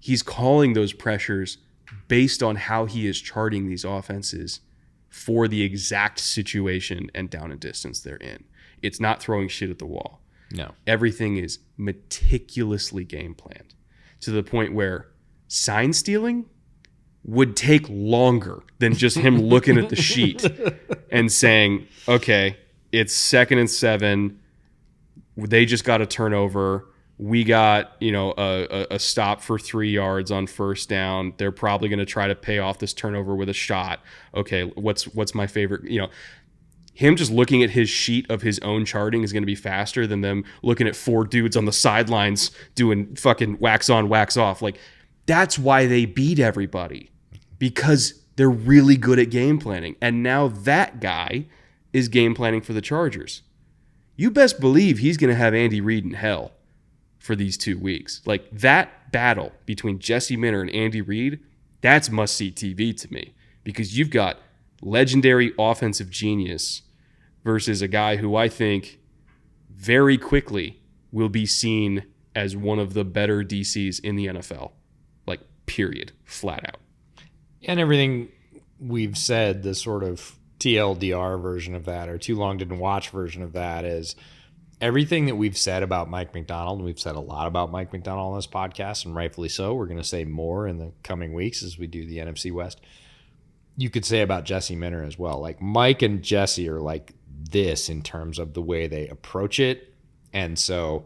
he's calling those pressures based on how he is charting these offenses for the exact situation and down and distance they're in. It's not throwing shit at the wall. No. Everything is meticulously game planned, to the point where sign stealing would take longer than just him looking at the sheet and saying, okay, it's 2nd and 7. They just got a turnover. We got, a stop for 3 yards on first down. They're probably going to try to pay off this turnover with a shot. Okay, what's my favorite? Him just looking at his sheet of his own charting is going to be faster than them looking at 4 dudes on the sidelines doing fucking wax on, wax off. Like, that's why they beat everybody, because they're really good at game planning. And now that guy is game planning for the Chargers. You best believe he's going to have Andy Reid in hell for these 2 weeks. Like, that battle between Jesse Minter and Andy Reid, that's must-see TV to me, because you've got legendary offensive genius versus a guy who I think very quickly will be seen as one of the better DCs in the NFL. Like, period. Flat out. And everything we've said, the sort of TLDR version of that, or too long didn't watch version of that, is everything that we've said about Mike Macdonald. We've said a lot about Mike Macdonald on this podcast, and rightfully so. We're going to say more in the coming weeks as we do the NFC West. You could say about Jesse Minter as well. Like, Mike and Jesse are like this in terms of the way they approach it. And so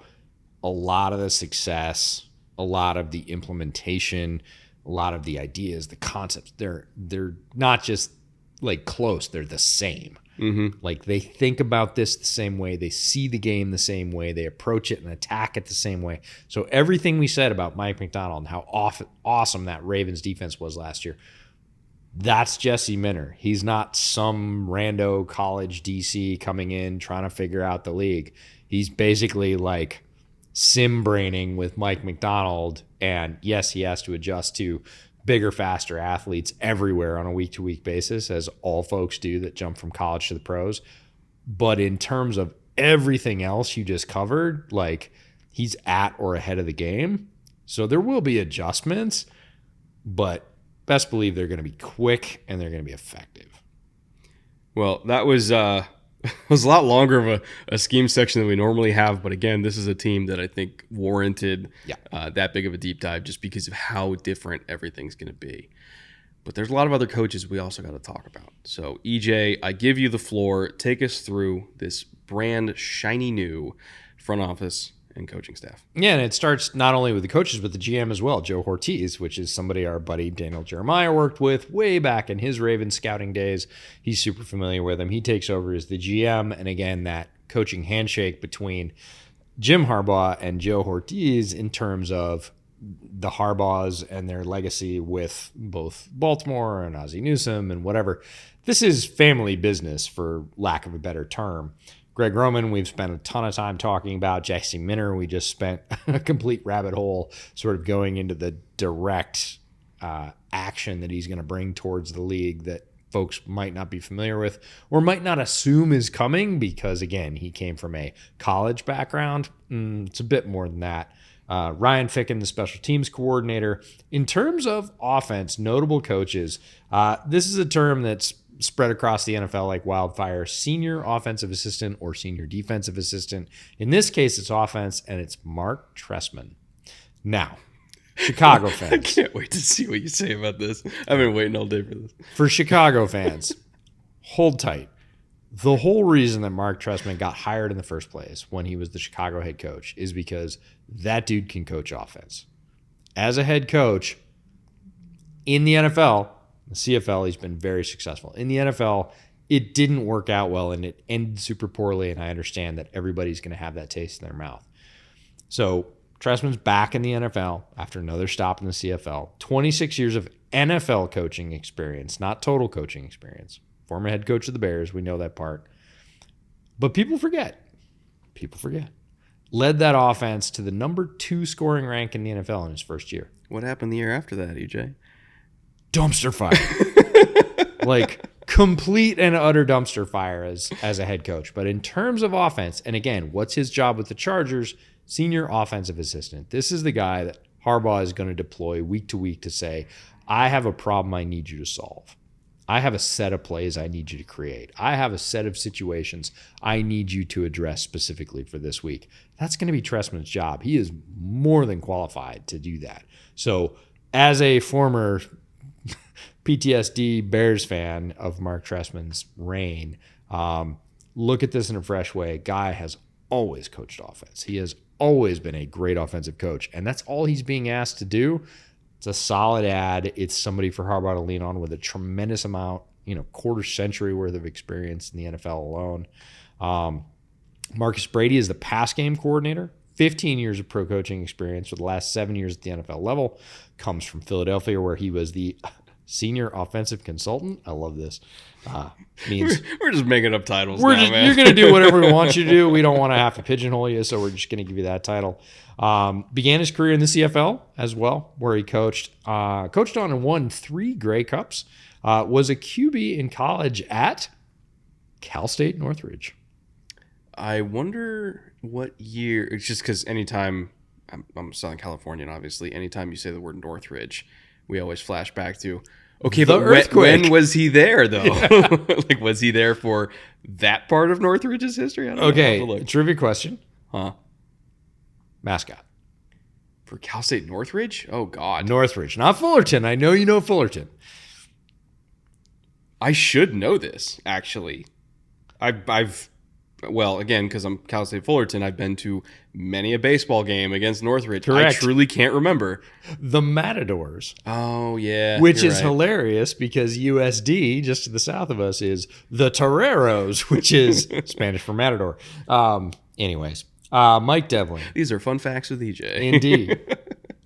a lot of the success, a lot of the implementation, a lot of the ideas, the concepts, they're not just like close, they're the same. Mm-hmm. Like, they think about this the same way, they see the game the same way, they approach it and attack it the same way. So everything we said about Mike Macdonald and how awesome that Ravens defense was last year, that's Jesse Minter. He's not some rando college DC coming in trying to figure out the league. He's basically like sim braining with Mike Macdonald, and yes, he has to adjust to bigger, faster athletes everywhere on a week-to-week basis, as all folks do that jump from college to the pros. But in terms of everything else you just covered, like, he's at or ahead of the game. So there will be adjustments, but best believe they're going to be quick and they're going to be effective. Well, that was was a lot longer of a scheme section than we normally have. But again, this is a team that I think warranted that big of a deep dive, just because of how different everything's going to be. But there's a lot of other coaches we also got to talk about. So, EJ, I give you the floor. Take us through this brand shiny new front office and coaching staff. Yeah, and it starts not only with the coaches, but the GM as well, Joe Ortiz, which is somebody our buddy Daniel Jeremiah worked with way back in his Ravens scouting days. He's super familiar with him. He takes over as the GM, and again, that coaching handshake between Jim Harbaugh and Joe Ortiz in terms of the Harbaughs and their legacy with both Baltimore and Ozzie Newsome and whatever. This is family business, for lack of a better term. Greg Roman, we've spent a ton of time talking about. Jesse Minter, we just spent a complete rabbit hole sort of going into the direct action that he's going to bring towards the league that folks might not be familiar with or might not assume is coming, because, again, he came from a college background. It's a bit more than that. Ryan Ficken, the special teams coordinator. In terms of offense, notable coaches, this is a term that's spread across the NFL like wildfire: senior offensive assistant or senior defensive assistant. In this case, it's offense, and it's Mark Trestman. Now, Chicago fans. I can't wait to see what you say about this. I've been waiting all day for this. For Chicago fans, hold tight. The whole reason that Mark Trestman got hired in the first place when he was the Chicago head coach is because that dude can coach offense. As a head coach in the NFL, the CFL, he's been very successful. In the NFL, it didn't work out well and it ended super poorly, and I understand that everybody's going to have that taste in their mouth. So Trestman's back in the NFL after another stop in the CFL. 26 years of NFL coaching experience, not total coaching experience. Former head coach of the Bears, we know that part. But people forget. Led that offense to the number 2 scoring rank in the NFL in his first year. What happened the year after that, EJ? Dumpster fire. Like complete and utter dumpster fire as a head coach. But in terms of offense, and again, what's his job with the Chargers? Senior offensive assistant. This is the guy that Harbaugh is going to deploy week to week to say, I have a problem I need you to solve. I have a set of plays I need you to create. I have a set of situations I need you to address specifically for this week. That's going to be Trestman's job. He is more than qualified to do that. So as a former PTSD Bears fan of Mark Trestman's reign, look at this in a fresh way. Guy has always coached offense. He has always been a great offensive coach, and that's all he's being asked to do. It's a solid ad. It's somebody for Harbaugh to lean on with a tremendous amount, quarter century worth of experience in the NFL alone. Marcus Brady is the pass game coordinator. 15 years of pro coaching experience with the last 7 years at the NFL level. Comes from Philadelphia, where he was the senior offensive consultant. I love this. Means we're just making up titles now, man. You're going to do whatever we want you to do. We don't want to have to pigeonhole you, so we're just going to give you that title. Began his career in the CFL as well, where he coached on and won 3 Grey Cups. Was a QB in college at Cal State Northridge. I wonder what year. It's just because anytime I'm Southern Californian, obviously, anytime you say the word Northridge, we always flash back to, okay, the but when was he there, though? Yeah. Like, was he there for that part of Northridge's history? I don't know. Okay, trivia question. Huh? Mascot. For Cal State Northridge? Oh, God. Northridge, not Fullerton. I know you know Fullerton. I should know this, actually. Well, again, because I'm Cal State Fullerton, I've been to many a baseball game against Northridge. Correct. I truly can't remember. The Matadors. Oh, yeah. Which is hilarious because USD, just to the south of us, is the Toreros, which is Spanish for Matador. Anyways, Mike Devlin. These are fun facts with EJ. Indeed.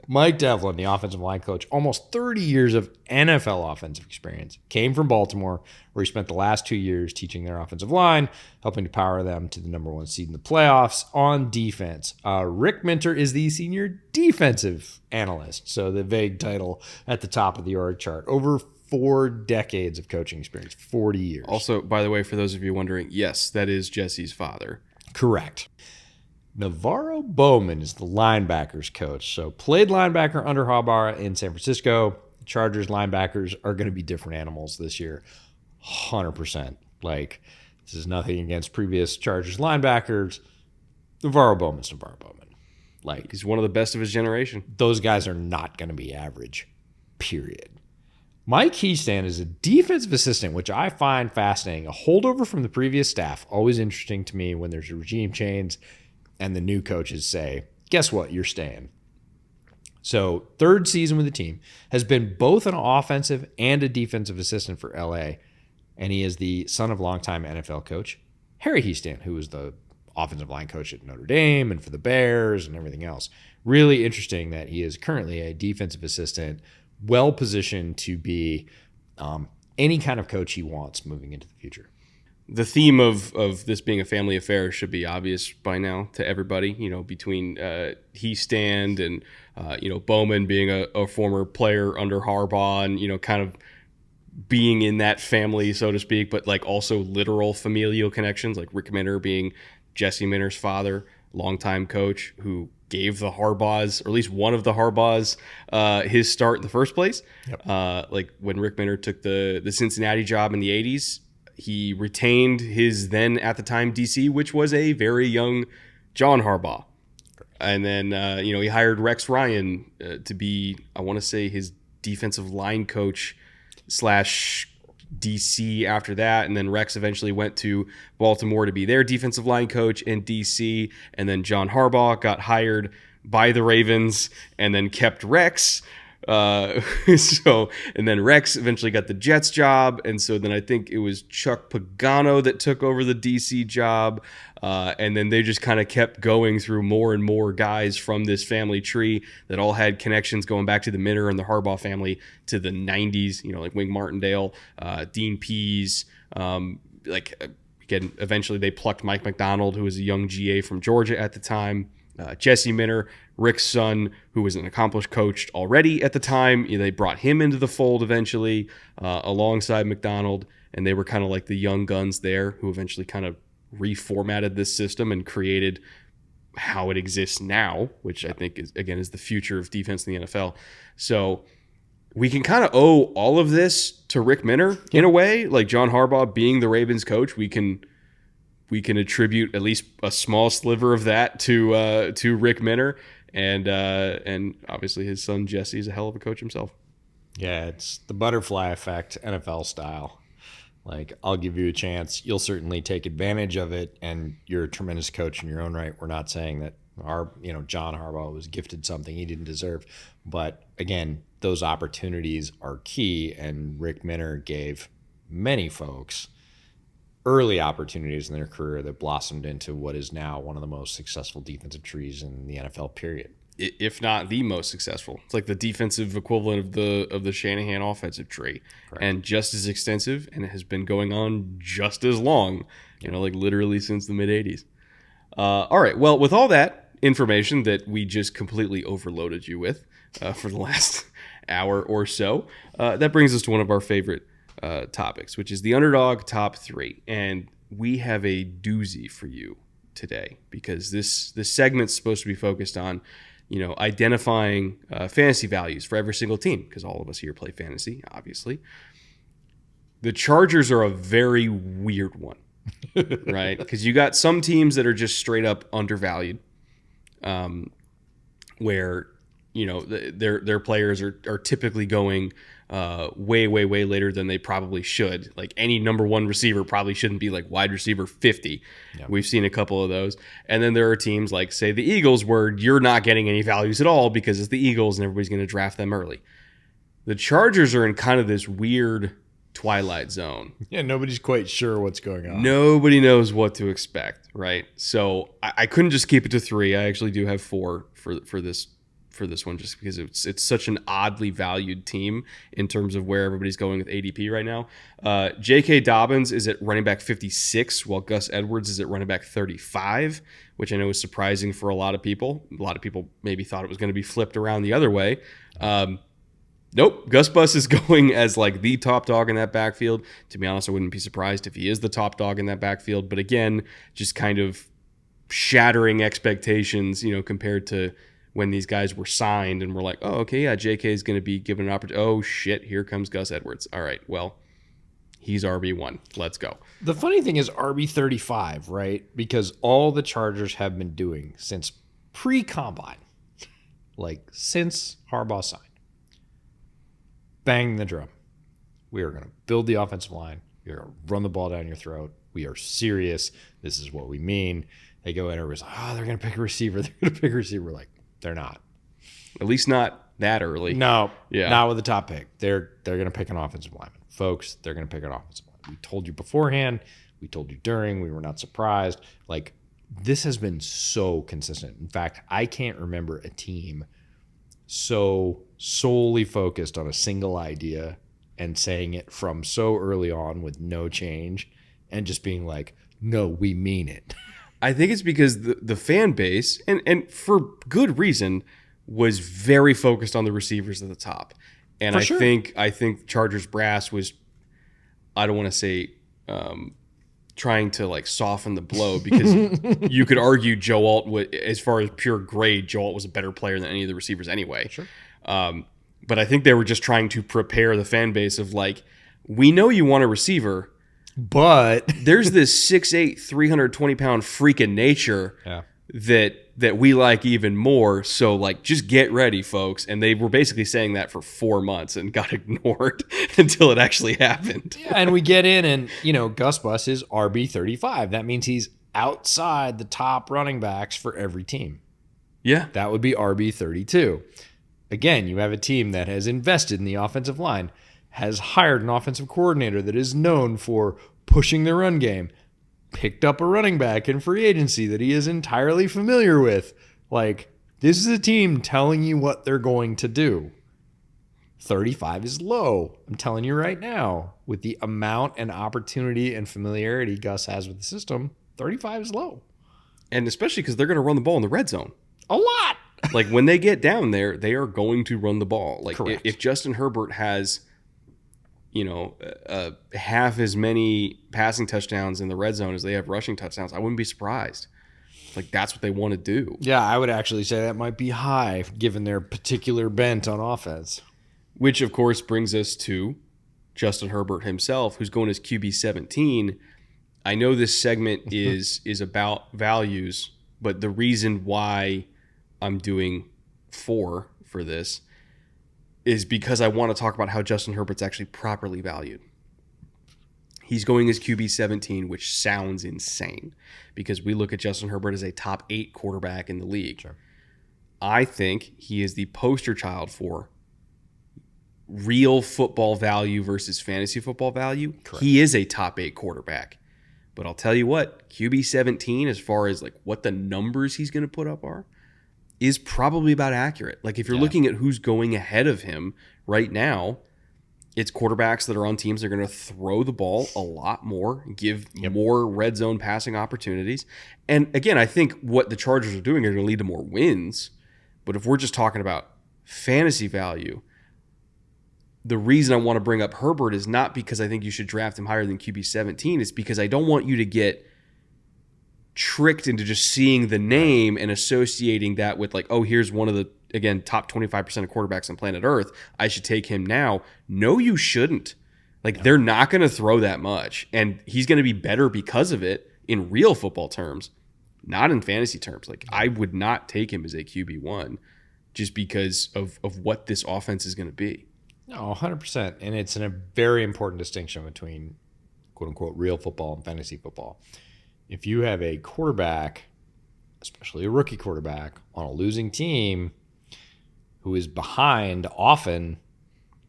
Mike Devlin, the offensive line coach, almost 30 years of NFL offensive experience. Came from Baltimore, where he spent the last 2 years teaching their offensive line, helping to power them to the number 1 seed in the playoffs on defense. Rick Minter is the senior defensive analyst, so the vague title at the top of the org chart. Over 4 decades of coaching experience, 40 years. Also, by the way, for those of you wondering, yes, that is Jesse's father. Correct. Navarro Bowman is the linebackers coach. So played linebacker under Harbaugh in San Francisco. The Chargers linebackers are going to be different animals this year. 100%. Like, this is nothing against previous Chargers linebackers. Navarro Bowman's Navarro Bowman. Like, he's one of the best of his generation. Those guys are not going to be average, period. Mike Hiestand is a defensive assistant, which I find fascinating. A holdover from the previous staff. Always interesting to me when there's regime change and the new coaches say, guess what? You're staying. So 3rd season with the team, has been both an offensive and a defensive assistant for LA. And he is the son of longtime NFL coach Harry Hiestand, who was the offensive line coach at Notre Dame and for the Bears and everything else. Really interesting that he is currently a defensive assistant, well positioned to be any kind of coach he wants moving into the future. The theme of this being a family affair should be obvious by now to everybody, between Hiestand and, Bowman being a former player under Harbaugh and, kind of being in that family, so to speak, but like also literal familial connections, like Rick Minter being Jesse Minter's father, longtime coach who gave the Harbaughs, or at least one of the Harbaughs, his start in the first place. Yep. Like when Rick Minter took the Cincinnati job in the 80s, he retained his then at the time DC, which was a very young John Harbaugh. And then, he hired Rex Ryan to be, I want to say, his defensive line coach / DC after that, and then Rex eventually went to Baltimore to be their defensive line coach in DC, and then John Harbaugh got hired by the Ravens and then kept Rex. And then Rex eventually got the Jets job, and so then I think it was Chuck Pagano that took over the DC job, and then they just kind of kept going through more and more guys from this family tree that all had connections going back to the Minter and the Harbaugh family to the 90s, like Wink Martindale, Dean Pease, again, eventually they plucked Mike McDonald, who was a young GA from Georgia at the time, Jesse Minter, Rick's son, who was an accomplished coach already at the time. They brought him into the fold eventually alongside McDonald, and they were kind of like the young guns there who eventually kind of reformatted this system and created how it exists now, which I think is the future of defense in the NFL. So we can kind of owe all of this to Rick Minter in a way, like John Harbaugh being the Ravens coach. We can attribute at least a small sliver of that to Rick Minter, and obviously his son Jesse is a hell of a coach himself. Yeah, it's the butterfly effect, NFL style. Like, I'll give you a chance. You'll certainly take advantage of it, and you're a tremendous coach in your own right. We're not saying that John Harbaugh was gifted something he didn't deserve, but again, those opportunities are key, and Rick Minter gave many folks early opportunities in their career that blossomed into what is now one of the most successful defensive trees in the NFL, period. If not the most successful. It's like the defensive equivalent of the Shanahan offensive tree. Correct. And just as extensive, and it has been going on just as long, like literally since the mid-'80s. All right, well, with all that information that we just completely overloaded you with for the last hour or so, that brings us to one of our favorite topics, which is the Underdog Top 3. And we have a doozy for you today, because this segment's supposed to be focused on identifying fantasy values for every single team, because all of us here play fantasy, obviously. The Chargers are a very weird one, right? Because you got some teams that are just straight up undervalued, where their players are typically going way later than they probably should. Like, any number one receiver probably shouldn't be like wide receiver 50. Yep. We've seen a couple of those. And then there are teams like, say, the Eagles, where you're not getting any values at all because it's the Eagles and everybody's going to draft them early. The Chargers are in kind of this weird twilight zone. Yeah, nobody's quite sure what's going on. Nobody knows what to expect, right? So I couldn't just keep it to 3. I actually do have 4 for this one, just because it's such an oddly valued team in terms of where everybody's going with ADP right now. J.K. Dobbins is at running back 56, while Gus Edwards is at running back 35, which I know is surprising for a lot of people. A lot of people maybe thought it was going to be flipped around the other way. Nope, Gus Bus is going as like the top dog in that backfield. To be honest, I wouldn't be surprised if he is the top dog in that backfield. But again, just kind of shattering expectations, compared to when these guys were signed and we're like, oh, okay, yeah, JK is going to be given an opportunity. Oh, shit, here comes Gus Edwards. All right, well, he's RB1. Let's go. The funny thing is RB35, right? Because all the Chargers have been doing since pre-combine, like since Harbaugh signed, bang the drum. We are going to build the offensive line. We are going to run the ball down your throat. We are serious. This is what we mean. They go in, everybody's like, oh, they're going to pick a receiver. They're going to pick a receiver. We're like, they're not. At least not that early. No, not with the top pick. They're going to pick an offensive lineman. Folks, they're going to pick an offensive lineman. We told you beforehand. We told you during. We were not surprised. Like, this has been so consistent. In fact, I can't remember a team so solely focused on a single idea and saying it from so early on with no change and just being like, no, we mean it. I think it's because the fan base, and for good reason, was very focused on the receivers at the top. And I think Chargers brass was, I don't want to say trying to like soften the blow, because you could argue Joe Alt, as far as pure grade, Joe Alt was a better player than any of the receivers anyway. Sure. But I think they were just trying to prepare the fan base of like, we know you want a receiver, but there's this 6'8", 320-pound freak in nature that we like even more. So like, just get ready, folks. And they were basically saying that for 4 months and got ignored until it actually happened. Yeah, and we get in and, Gus Bus is RB35. That means he's outside the top running backs for every team. Yeah. That would be RB32. Again, you have a team that has invested in the offensive line, has hired an offensive coordinator that is known for pushing the run game, picked up a running back in free agency that he is entirely familiar with. Like, this is a team telling you what they're going to do. 35 is low. I'm telling you right now, with the amount and opportunity and familiarity Gus has with the system, 35 is low. And especially because they're going to run the ball in the red zone. A lot. Like, when they get down there, they are going to run the ball. Like, Correct. if Justin Herbert has, half as many passing touchdowns in the red zone as they have rushing touchdowns, I wouldn't be surprised. Like, that's what they want to do. Yeah, I would actually say that might be high given their particular bent on offense. Which, of course, brings us to Justin Herbert himself, who's going as QB 17. I know this segment is about values, but the reason why I'm doing 4 for this is because I want to talk about how Justin Herbert's actually properly valued. He's going as QB 17, which sounds insane because we look at Justin Herbert as a top 8 quarterback in the league. Sure. I think he is the poster child for real football value versus fantasy football value. Correct. He is a top 8 quarterback. But I'll tell you what, QB 17, as far as like what the numbers he's going to put up are, is probably about accurate. Like, if you're looking at who's going ahead of him right now, it's quarterbacks that are on teams that are going to throw the ball a lot more, give more red zone passing opportunities. And again, I think what the Chargers are doing are going to lead to more wins. But if we're just talking about fantasy value, the reason I want to bring up Herbert is not because I think you should draft him higher than QB 17. It's because I don't want you to get tricked into just seeing the name and associating that with like, oh, here's one of the, again, top 25% of quarterbacks on planet Earth. I should take him now. No, you shouldn't. Like, they're not going to throw that much. And he's going to be better because of it in real football terms, not in fantasy terms. Like, I would not take him as a QB1 just because of what this offense is going to be. No, 100%. And it's a very important distinction between quote unquote real football and fantasy football. If you have a quarterback, especially a rookie quarterback, on a losing team who is behind often,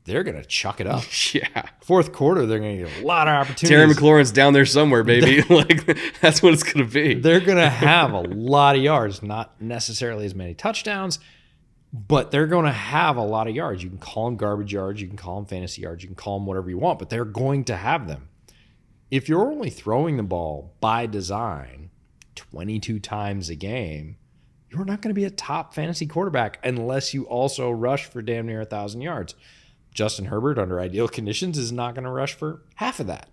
they're going to chuck it up. Yeah. Fourth quarter, they're going to get a lot of opportunities. Terry McLaurin's down there somewhere, baby. Like, that's what it's going to be. They're going to have a lot of yards, not necessarily as many touchdowns, but they're going to have a lot of yards. You can call them garbage yards. You can call them fantasy yards. You can call them whatever you want, but they're going to have them. If you're only throwing the ball by design 22 times a game, you're not going to be a top fantasy quarterback unless you also rush for damn near 1,000 yards. Justin Herbert, under ideal conditions, is not going to rush for half of that.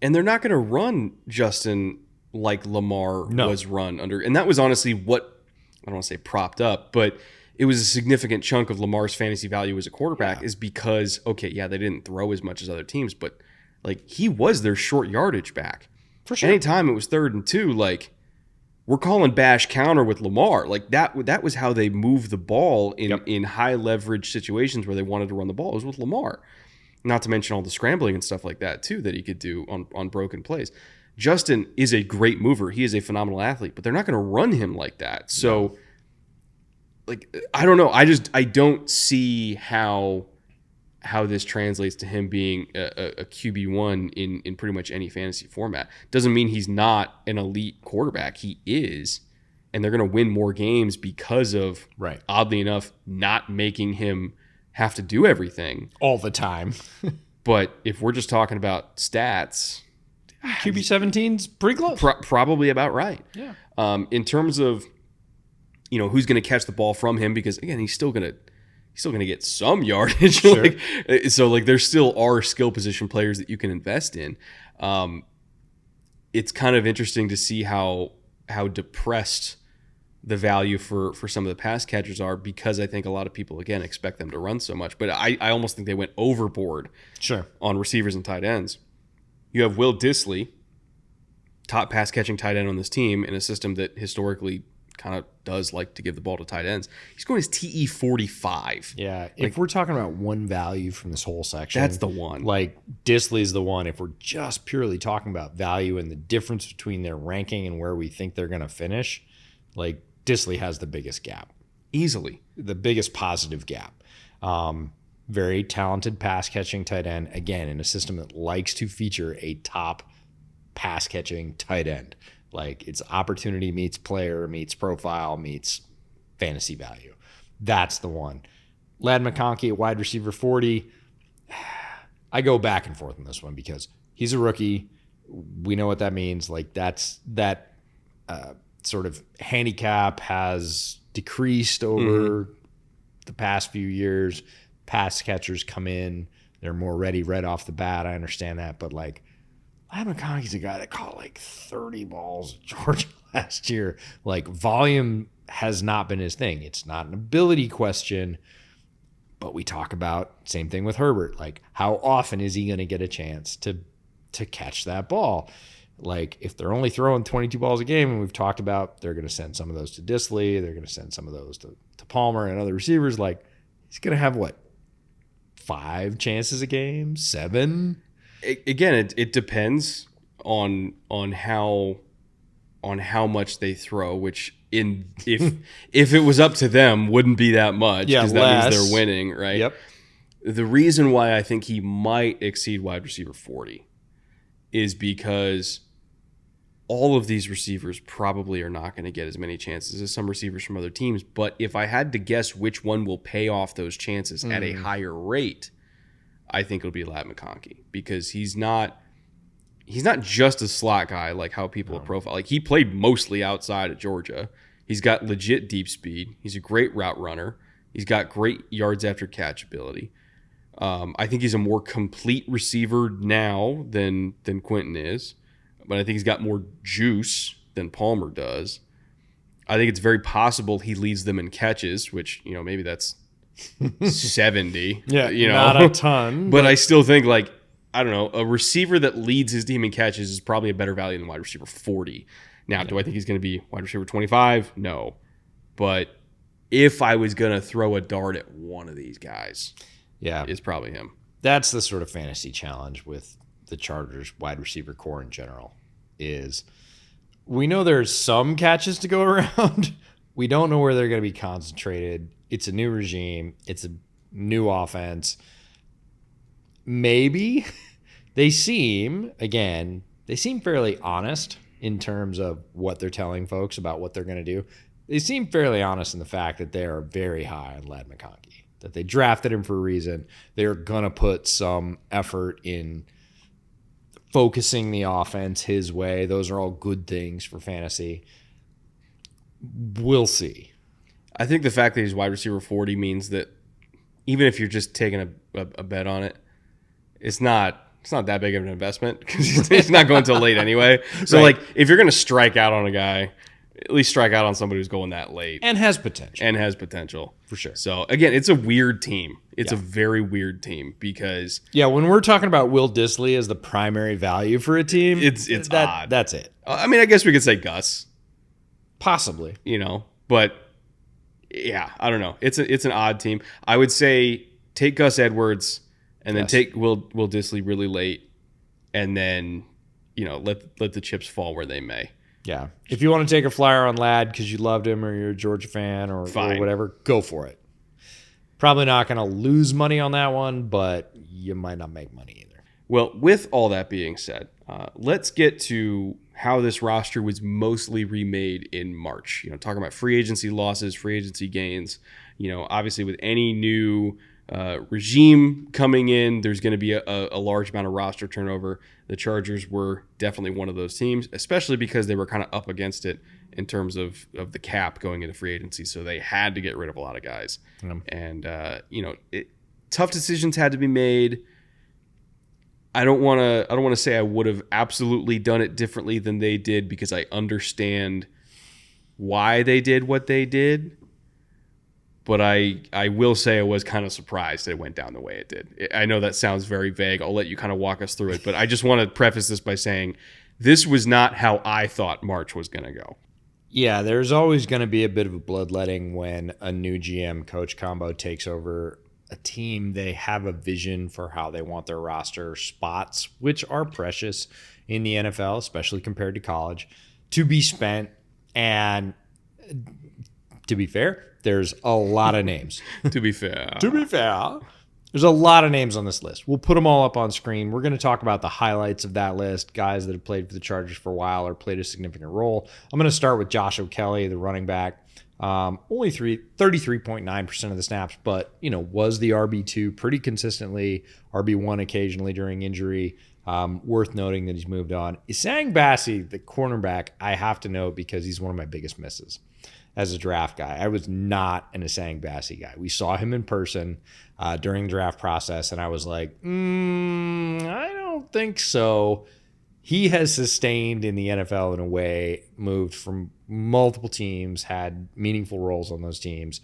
And they're not going to run Justin like Lamar was run under. And that was honestly what, I don't want to say propped up, but it was a significant chunk of Lamar's fantasy value as a quarterback is because, okay, yeah, they didn't throw as much as other teams, but like, he was their short yardage back. For sure. Anytime it was 3rd and 2, like, we're calling bash counter with Lamar. Like, that was how they moved the ball in high leverage situations where they wanted to run the ball. It was with Lamar. Not to mention all the scrambling and stuff like that, too, that he could do on broken plays. Justin is a great mover. He is a phenomenal athlete, but they're not going to run him like that. So, like, I don't know. I don't see how this translates to him being a QB1 in pretty much any fantasy format. Doesn't mean he's not an elite quarterback. He is. And they're going to win more games because of, oddly enough, not making him have to do everything. All the time. But if we're just talking about stats, QB 17's pretty close. Probably about right. Yeah. In terms of, who's going to catch the ball from him, because, again, he's still going to get some yardage. Sure. There still are skill position players that you can invest in. It's kind of interesting to see how depressed the value for some of the pass catchers are, because I think a lot of people, again, expect them to run so much. But I almost think they went overboard on receivers and tight ends. You have Will Dissly, top pass catching tight end on this team in a system that historically kind of does like to give the ball to tight ends. He's going his TE 45. Yeah, if we're talking about one value from this whole section, That's the one. Like Disley's the one. If we're just purely talking about value and the difference between their ranking and where we think they're going to finish, like Disley has the biggest gap, Easily. the biggest positive gap. Very talented pass catching tight end. Again, in a system that likes to feature a top pass catching tight end. Like it's opportunity meets player meets profile meets fantasy value. That's the one. Ladd McConkey at wide receiver 40. I go back and forth on this one because he's a rookie. We know what that means. Like that sort of handicap has decreased over the past few years. Pass catchers come in. They're more ready right off the bat. I understand that. But like Ladd McConkey's a guy that caught like 30 balls at Georgia last year. Like volume has not been his thing. It's not an ability question, but we talk about same thing with Herbert. Like how often is he going to get a chance to catch that ball? Like if they're only throwing 22 balls a game, and we've talked about they're going to send some of those to Disley, they're going to send some of those to Palmer and other receivers. Like he's going to have what, 5 chances a game, 7? Again, it depends on how much they throw, which if it was up to them wouldn't be that much, because that means they're winning, right? Yep. The reason why I think he might exceed wide receiver 40 is because all of these receivers probably are not going to get as many chances as some receivers from other teams. But if I had to guess which one will pay off those chances at a higher rate, I think it'll be Ladd McConkey, because he's not just a slot guy like how people profile. Like he played mostly outside at Georgia. He's got legit deep speed. He's a great route runner. He's got great yards after catch ability. I think he's a more complete receiver now than Quentin is, but I think he's got more juice than Palmer does. I think it's very possible he leads them in catches, which, maybe that's 70. Yeah, not a ton. But I still think, like, I don't know, a receiver that leads his team in catches is probably a better value than wide receiver 40. Now, do I think he's going to be wide receiver 25? No. But if I was going to throw a dart at one of these guys, it's probably him. That's the sort of fantasy challenge with the Chargers wide receiver core in general, is we know there's some catches to go around. We don't know where they're going to be concentrated. It's a new regime. It's a new offense. Maybe they seem fairly honest in terms of what they're telling folks about what they're going to do. They seem fairly honest in the fact that they are very high on Ladd McConkey, that they drafted him for a reason. They're going to put some effort in focusing the offense his way. Those are all good things for fantasy. We'll see. I think the fact that he's wide receiver 40 means that even if you're just taking a bet on it, it's not that big of an investment, because he's not going till late anyway. So, right. Like, if you're going to strike out on a guy, at least strike out on somebody who's going that late. And has potential. For sure. So, again, it's a weird team. It's a very weird team because... Yeah, when we're talking about Will Disley as the primary value for a team, it's odd. That's it. I mean, I guess we could say Gus. Possibly. But, yeah, I don't know. It's an odd team. I would say take Gus Edwards and then take Will Disley really late, and then, let the chips fall where they may. Yeah. If you want to take a flyer on Ladd because you loved him or you're a Georgia fan or whatever, go for it. Probably not going to lose money on that one, but you might not make money either. Well, with all that being said, let's get to how this roster was mostly remade in March. Talking about free agency losses, free agency gains. Obviously with any new regime coming in, there's going to be a large amount of roster turnover. The Chargers were definitely one of those teams, especially because they were kind of up against it in terms of the cap going into free agency. So they had to get rid of a lot of guys. And, tough decisions had to be made. I don't want to say I would have absolutely done it differently than they did, because I understand why they did what they did. But I will say I was kind of surprised that it went down the way it did. I know that sounds very vague. I'll let you kind of walk us through it. But I just want to preface this by saying this was not how I thought March was going to go. Yeah, there's always going to be a bit of a bloodletting when a new GM coach combo takes over a team. They have a vision for how they want their roster spots, which are precious in the NFL, especially compared to college, to be spent. And to be fair, there's a lot of names. To be fair. There's a lot of names on this list. We'll put them all up on screen. We're going to talk about the highlights of that list, guys that have played for the Chargers for a while or played a significant role. I'm going to start with Josh O'Kelly, the running back. Only 33.9% of the snaps, but was the RB2 pretty consistently, RB1 occasionally during injury. Worth noting that he's moved on. Essang Bassey, the cornerback, I have to note because he's one of my biggest misses as a draft guy. I was not an Essang Bassey guy. We saw him in person during the draft process, and I was like, I don't think so. He has sustained in the NFL in a way, moved from multiple teams, had meaningful roles on those teams.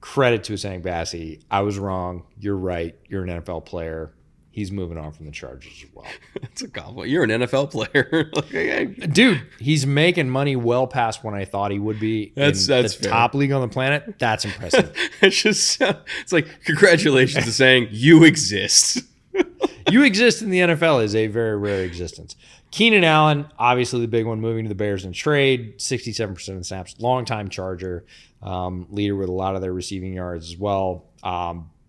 Credit to Essang Bassey. I was wrong. You're right. You're an NFL player. He's moving on from the Chargers as well. That's a compliment. You're an NFL player. Dude, he's making money well past when I thought he would be. That's the fair. top league on the planet. That's impressive. It's like, congratulations to saying you exist. You exist in the NFL is a very rare existence. Keenan Allen, obviously the big one, moving to the Bears in trade, 67% of the snaps, longtime Charger, leader with a lot of their receiving yards as well.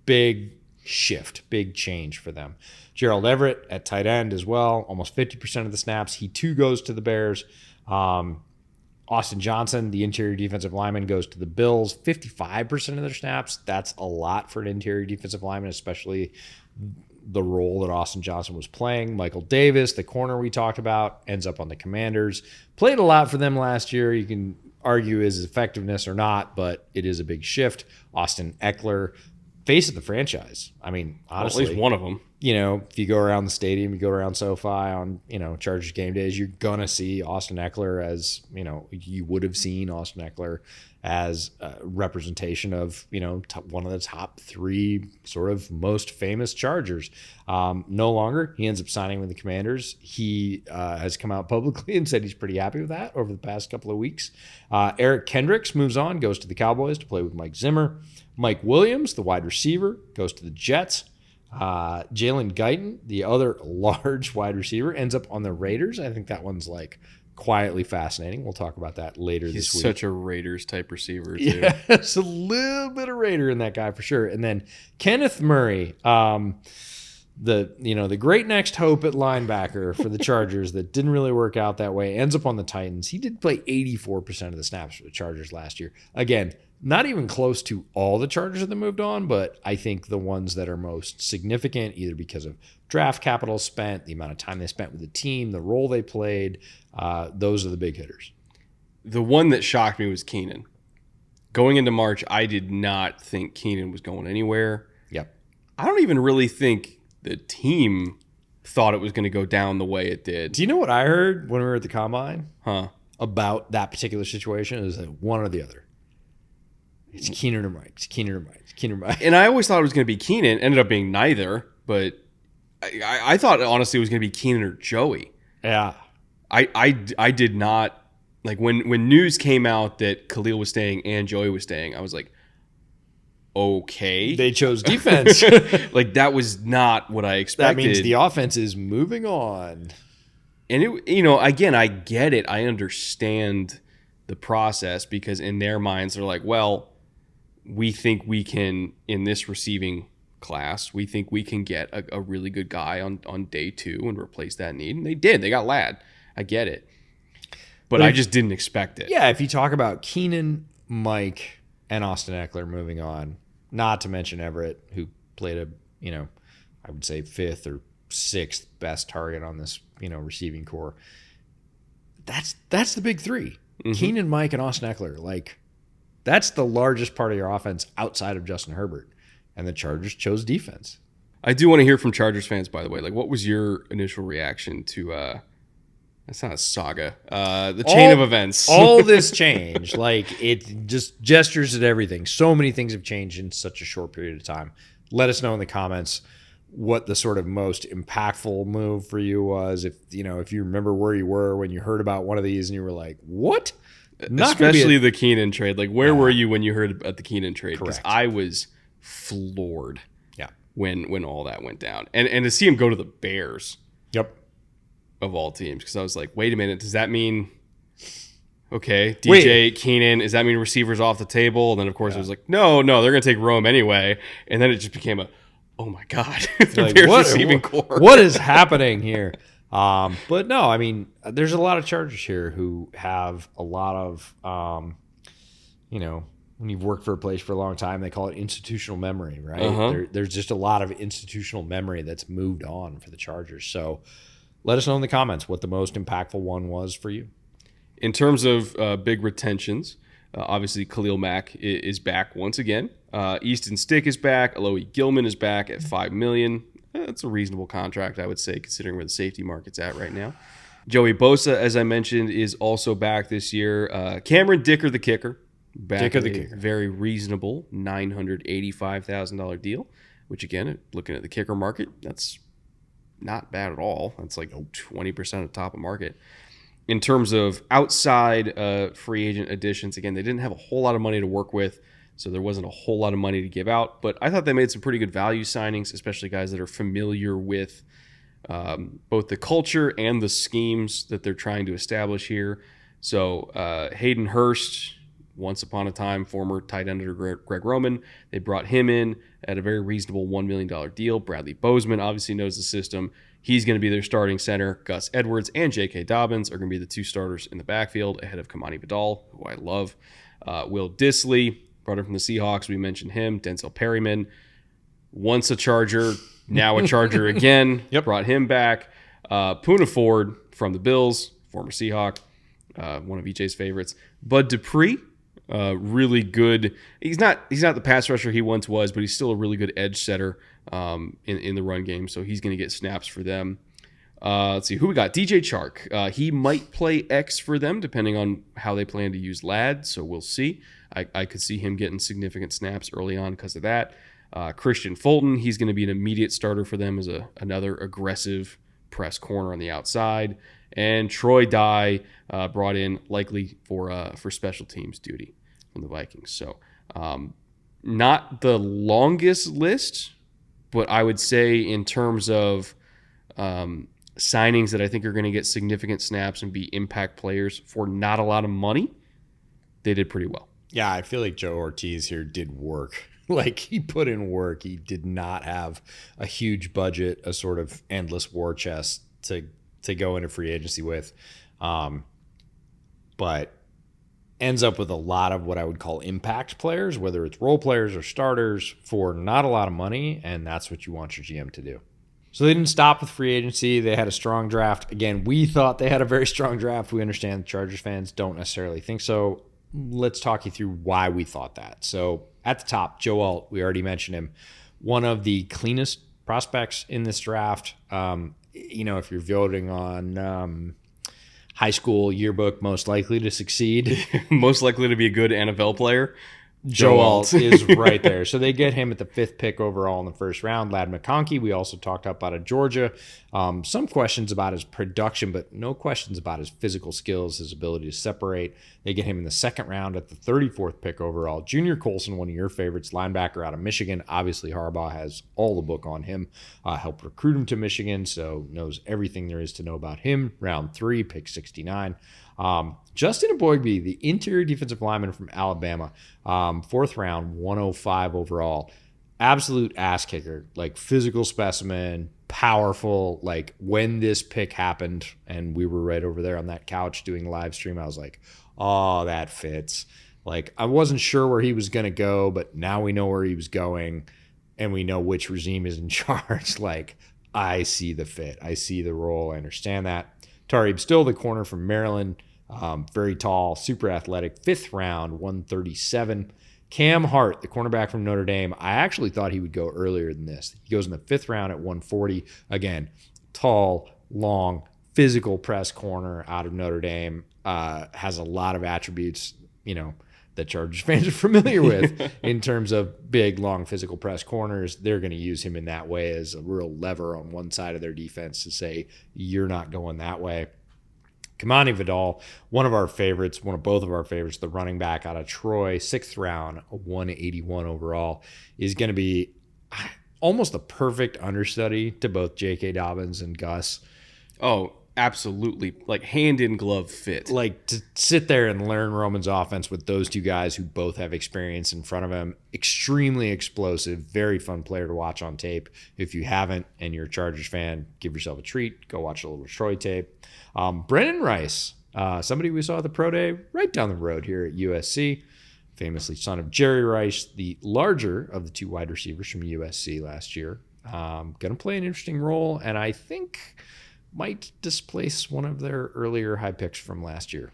Big shift, big change for them. Gerald Everett at tight end as well, almost 50% of the snaps. He too goes to the Bears. Austin Johnson, the interior defensive lineman, goes to the Bills, 55% of their snaps. That's a lot for an interior defensive lineman, especially the role that Austin Johnson was playing. Michael Davis, the corner we talked about, ends up on the Commanders. Played a lot for them last year. You can argue his effectiveness or not, but it is a big shift. Austin Eckler, face of the franchise. I mean, honestly, at least one of them. If you go around the stadium, you go around SoFi on, Chargers game days, you're going to see Austin Eckler as, you would have seen Austin Eckler as a representation of, one of the top three sort of most famous Chargers. No longer. He ends up signing with the Commanders. He has come out publicly and said he's pretty happy with that over the past couple of weeks. Eric Kendricks moves on, goes to the Cowboys to play with Mike Zimmer. Mike Williams, the wide receiver, goes to the Jets. Jalen Guyton, the other large wide receiver, ends up on the Raiders. I think that one's quietly fascinating. We'll talk about that later this week. He's such a Raiders type receiver, too. Yeah, it's a little bit of Raider in that guy for sure. And then Kenneth Murray, the great next hope at linebacker for the Chargers that didn't really work out that way, ends up on the Titans. He did play 84% of the snaps for the Chargers last year. Again, not even close to all the Chargers that moved on, but I think the ones that are most significant, either because of draft capital spent, the amount of time they spent with the team, the role they played, those are the big hitters. The one that shocked me was Keenan. Going into March, I did not think Keenan was going anywhere. Yep. I don't even really think the team thought it was going to go down the way it did. Do you know what I heard when we were at the Combine? Huh? About that particular situation? It was one or the other. It's Keenan or Mike. It's Keenan or Mike. It's Keenan or Mike. And I always thought it was going to be Keenan. Ended up being neither. But I thought, honestly, it was going to be Keenan or Joey. Yeah. I did not. When news came out that Khalil was staying and Joey was staying, I was like, okay. They chose defense. That was not what I expected. That means the offense is moving on. And, again, I get it. I understand the process because in their minds, they're like, well, we think we can, in this receiving class, we think we can get a really good guy on day 2 and replace that need. And they did. They got Ladd. I get it. But I just didn't expect it. Yeah, if you talk about Keenan, Mike, and Austin Eckler moving on, not to mention Everett, who played I would say 5th or 6th best target on this, receiving core. That's the big three. Mm-hmm. Keenan, Mike, and Austin Eckler. That's the largest part of your offense outside of Justin Herbert. And the Chargers chose defense. I do want to hear from Chargers fans, by the way. What was your initial reaction to that's not a saga. The chain of events. All this change. It just gestures at everything. So many things have changed in such a short period of time. Let us know in the comments what the sort of most impactful move for you was. If you remember where you were when you heard about one of these and you were like, what? Not gonna be Especially the Keenan trade. Like, where were you when you heard about the Keenan trade? Because Correct. I was floored Yeah. when all that went down. And to see him go to the Bears, Yep. of all teams, because I was like, wait a minute, does that mean, okay, Wait. DJ, Keenan, does that mean receivers off the table? And then, of course, it was like, no, they're going to take Rome anyway. And then it just became oh my God, the Like, Bears receiving core. what is happening here? But no, I mean, there's a lot of Chargers here who have a lot of, when you've worked for a place for a long time, they call it institutional memory, right? Uh-huh. There's just a lot of institutional memory that's moved on for the Chargers. So let us know in the comments what the most impactful one was for you. In terms of big retentions, obviously Khalil Mack is back once again. Easton Stick is back. Alohi Gilman is back at $5 million. That's a reasonable contract, I would say, considering where the safety market's at right now. Joey Bosa, as I mentioned, is also back this year. Cameron Dicker, the kicker, back Dicker the at a kicker. very reasonable $985,000 deal, which, again, looking at the kicker market, that's not bad at all. That's like 20% of the top of market. In terms of outside free agent additions, again, they didn't have a whole lot of money to work with, so there wasn't a whole lot of money to give out. But I thought they made some pretty good value signings, especially guys that are familiar with both the culture and the schemes that they're trying to establish here. So Hayden Hurst, once upon a time, former tight end under Greg Roman, they brought him in at a very reasonable $1 million deal. Bradley Bozeman obviously knows the system. He's going to be their starting center. Gus Edwards and J.K. Dobbins are going to be the two starters in the backfield ahead of Kamani Vidal, who I love. Will Dissly, brought him from the Seahawks. We mentioned him. Denzel Perryman, once a Charger, now a Charger again. Yep. Brought him back. Poona Ford from the Bills, former Seahawk, one of EJ's favorites. Bud Dupree, really good. He's not the pass rusher he once was, but he's still a really good edge setter in the run game. So he's going to get snaps for them. Let's see who we got. DJ Chark. He might play X for them depending on how they plan to use Ladd. So we'll see. I could see him getting significant snaps early on because of that. Christian Fulton. He's going to be an immediate starter for them as another aggressive press corner on the outside. And Troy Dye brought in likely for special teams duty from the Vikings. So not the longest list, but I would say in terms of signings that I think are going to get significant snaps and be impact players for not a lot of money, they did pretty well. Yeah, I feel like Joe Ortiz here did work. Like, he put in work. He did not have a huge budget, a sort of endless war chest to go into free agency with. But ends up with a lot of what I would call impact players, whether it's role players or starters, for not a lot of money, and that's what you want your GM to do. So they didn't stop with free agency. They had a strong draft. Again, we thought they had a very strong draft. We understand the Chargers fans don't necessarily think so. Let's talk you through why we thought that. So at the top, Joe Alt, we already mentioned him, one of the cleanest prospects in this draft. If you're voting on high school yearbook most likely to succeed, Most likely to be a good NFL player, Joe Alt is right there. So they get him at the 5th pick overall in the first round. Ladd McConkey, we also talked about out of Georgia. Some questions about his production, but no questions about his physical skills, his ability to separate. They get him in the 2nd round at the 34th pick overall. Junior Colson, one of your favorites, linebacker out of Michigan. Obviously, Harbaugh has all the book on him. Helped recruit him to Michigan, so knows everything there is to know about him. Round 3, pick 69. Justin Aboigbe, the interior defensive lineman from Alabama, 4th round, 105 overall. Absolute ass kicker, like physical specimen, powerful. Like, when this pick happened and we were right over there on that couch doing live stream, I was like, oh, that fits. Like, I wasn't sure where he was going to go, but now we know where he was going and we know which regime is in charge. Like, I see the fit. I see the role. I understand that. Tariq Still, the corner from Maryland, very tall, super athletic, 5th round, 137. Cam Hart, the cornerback from Notre Dame, I actually thought he would go earlier than this. He goes in the 5th round at 140. Again, tall, long, physical press corner out of Notre Dame. Has a lot of attributes, that Chargers fans are familiar with in terms of big, long, physical press corners. They're going to use him in that way as a real lever on one side of their defense to say, you're not going that way. Kamani Vidal, one of both of our favorites, the running back out of Troy, 6th round, 181 overall, is going to be almost a perfect understudy to both J.K. Dobbins and Gus. Oh, absolutely. Like hand in glove fit. Like to sit there and learn Roman's offense with those two guys who both have experience in front of him. Extremely explosive, very fun player to watch on tape. If you haven't and you're a Chargers fan, give yourself a treat. Go watch a little Troy tape. Brennan Rice, somebody we saw at the Pro Day right down the road here at USC, famously son of Jerry Rice, the larger of the two wide receivers from USC last year. Going to play an interesting role, and I think might displace one of their earlier high picks from last year.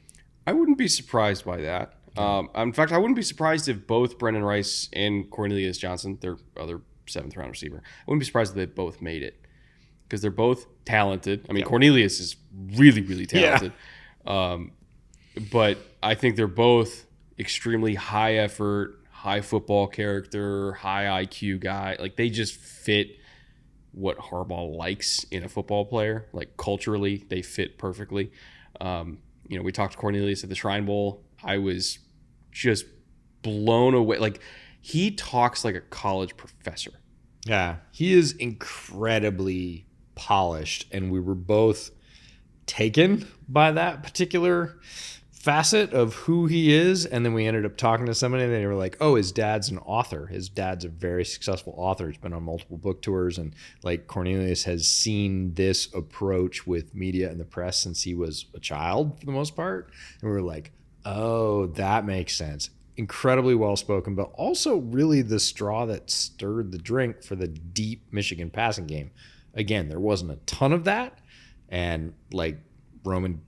I wouldn't be surprised by that. In fact, I wouldn't be surprised if both Brendan Rice and Cornelius Johnson, their other 7th round receiver, I wouldn't be surprised if they both made it because they're both talented. I mean, Cornelius is really, really talented. Yeah. But I think they're both extremely high effort, high football character, high IQ guy. Like they just fit what Harbaugh likes in a football player. Like culturally, they fit perfectly. We talked to Cornelius at the Shrine Bowl. I was just blown away. Like he talks like a college professor. Yeah, he is incredibly polished, and we were both taken by that particular facet of who he is. And then we ended up talking to somebody and they were like, oh, his dad's an author. His dad's a very successful author. He's been on multiple book tours, and like Cornelius has seen this approach with media and the press since he was a child for the most part. And we were like, oh, that makes sense. Incredibly well-spoken, but also really the straw that stirred the drink for the deep Michigan passing game. Again, there wasn't a ton of that. And like Roman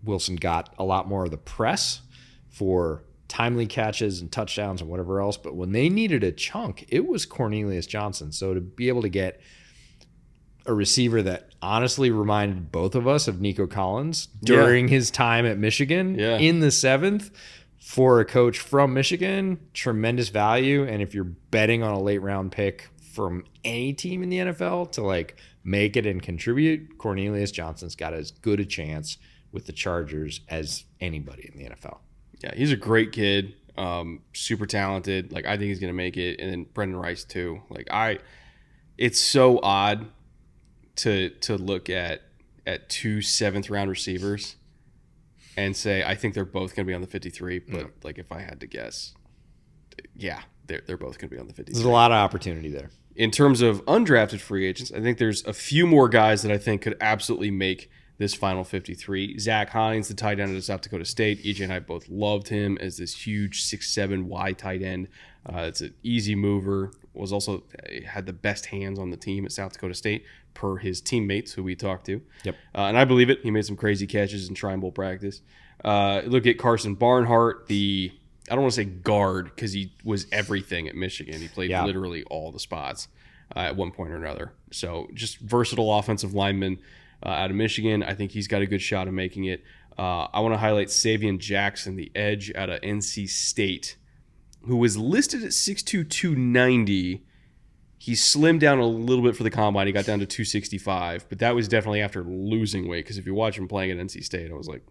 Wilson got a lot more of the press for timely catches and touchdowns and whatever else. But when they needed a chunk, it was Cornelius Johnson. So to be able to get a receiver that honestly reminded both of us of Nico Collins during his time at Michigan in the 7th for a coach from Michigan, tremendous value. And if you're betting on a late round pick from any team in the NFL to like make it and contribute, Cornelius Johnson's got as good a chance with the Chargers as anybody in the NFL. Yeah, he's a great kid, super talented. Like I think he's gonna make it, and then Brendan Rice too. Like it's so odd to look at 2 7th round receivers and say I think they're both gonna be on the 53. But like if I had to guess, they're both gonna be on the 53. There's a lot of opportunity there. In terms of undrafted free agents, I think there's a few more guys that I think could absolutely make this final 53. Zach Hines, the tight end of South Dakota State. EJ and I both loved him as this huge 6'7" wide tight end. It's an easy mover. Had the best hands on the team at South Dakota State per his teammates who we talked to. Yep. And I believe it. He made some crazy catches in Shrine Bowl practice. Look at Carson Barnhart, I don't want to say guard because he was everything at Michigan. He played literally all the spots at one point or another. So just versatile offensive lineman out of Michigan. I think he's got a good shot of making it. I want to highlight Savion Jackson, the edge out of NC State, who was listed at 6'2", 290. He slimmed down a little bit for the combine. He got down to 265, but that was definitely after losing weight because if you watch him playing at NC State, I was like,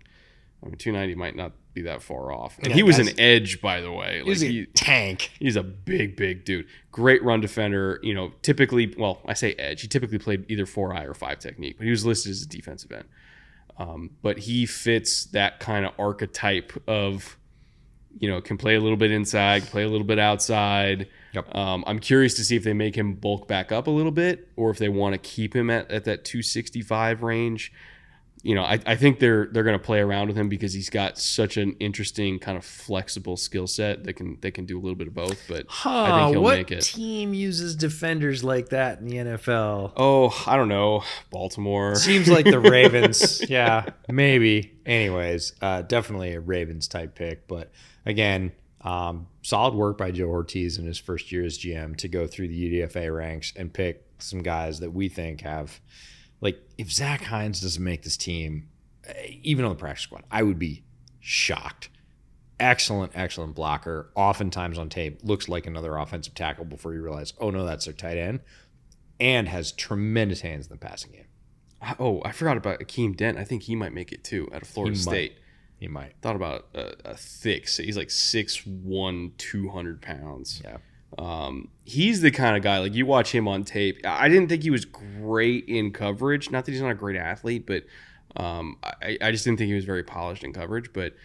290 might not be that far off. And he was an edge, by the way. He's a tank. He's a big, big dude. Great run defender. Typically, I say edge. He typically played either 4-eye or 5 technique, but he was listed as a defensive end. But he fits that kind of archetype of, can play a little bit inside, play a little bit outside. Yep. I'm curious to see if they make him bulk back up a little bit or if they want to keep him at that 265 range. I think they're going to play around with him because he's got such an interesting kind of flexible skill set that they can do a little bit of both. But I think he'll make it. What team uses defenders like that in the NFL? Oh, I don't know. Baltimore. Seems like the Ravens. Yeah, maybe. Anyways, definitely a Ravens type pick. But again, solid work by Joe Ortiz in his first year as GM to go through the UDFA ranks and pick some guys that we think have. Like, if Zach Hines doesn't make this team, even on the practice squad, I would be shocked. Excellent, excellent blocker. Oftentimes on tape, looks like another offensive tackle before you realize, oh, no, that's their tight end. And has tremendous hands in the passing game. Oh, I forgot about Akeem Dent. I think he might make it too out of Florida State. He might. Thought about a thick. So he's like 6'1", 200 pounds. Yeah. He's the kind of guy, like you watch him on tape. I didn't think he was great in coverage. Not that he's not a great athlete, but I just didn't think he was very polished in coverage. But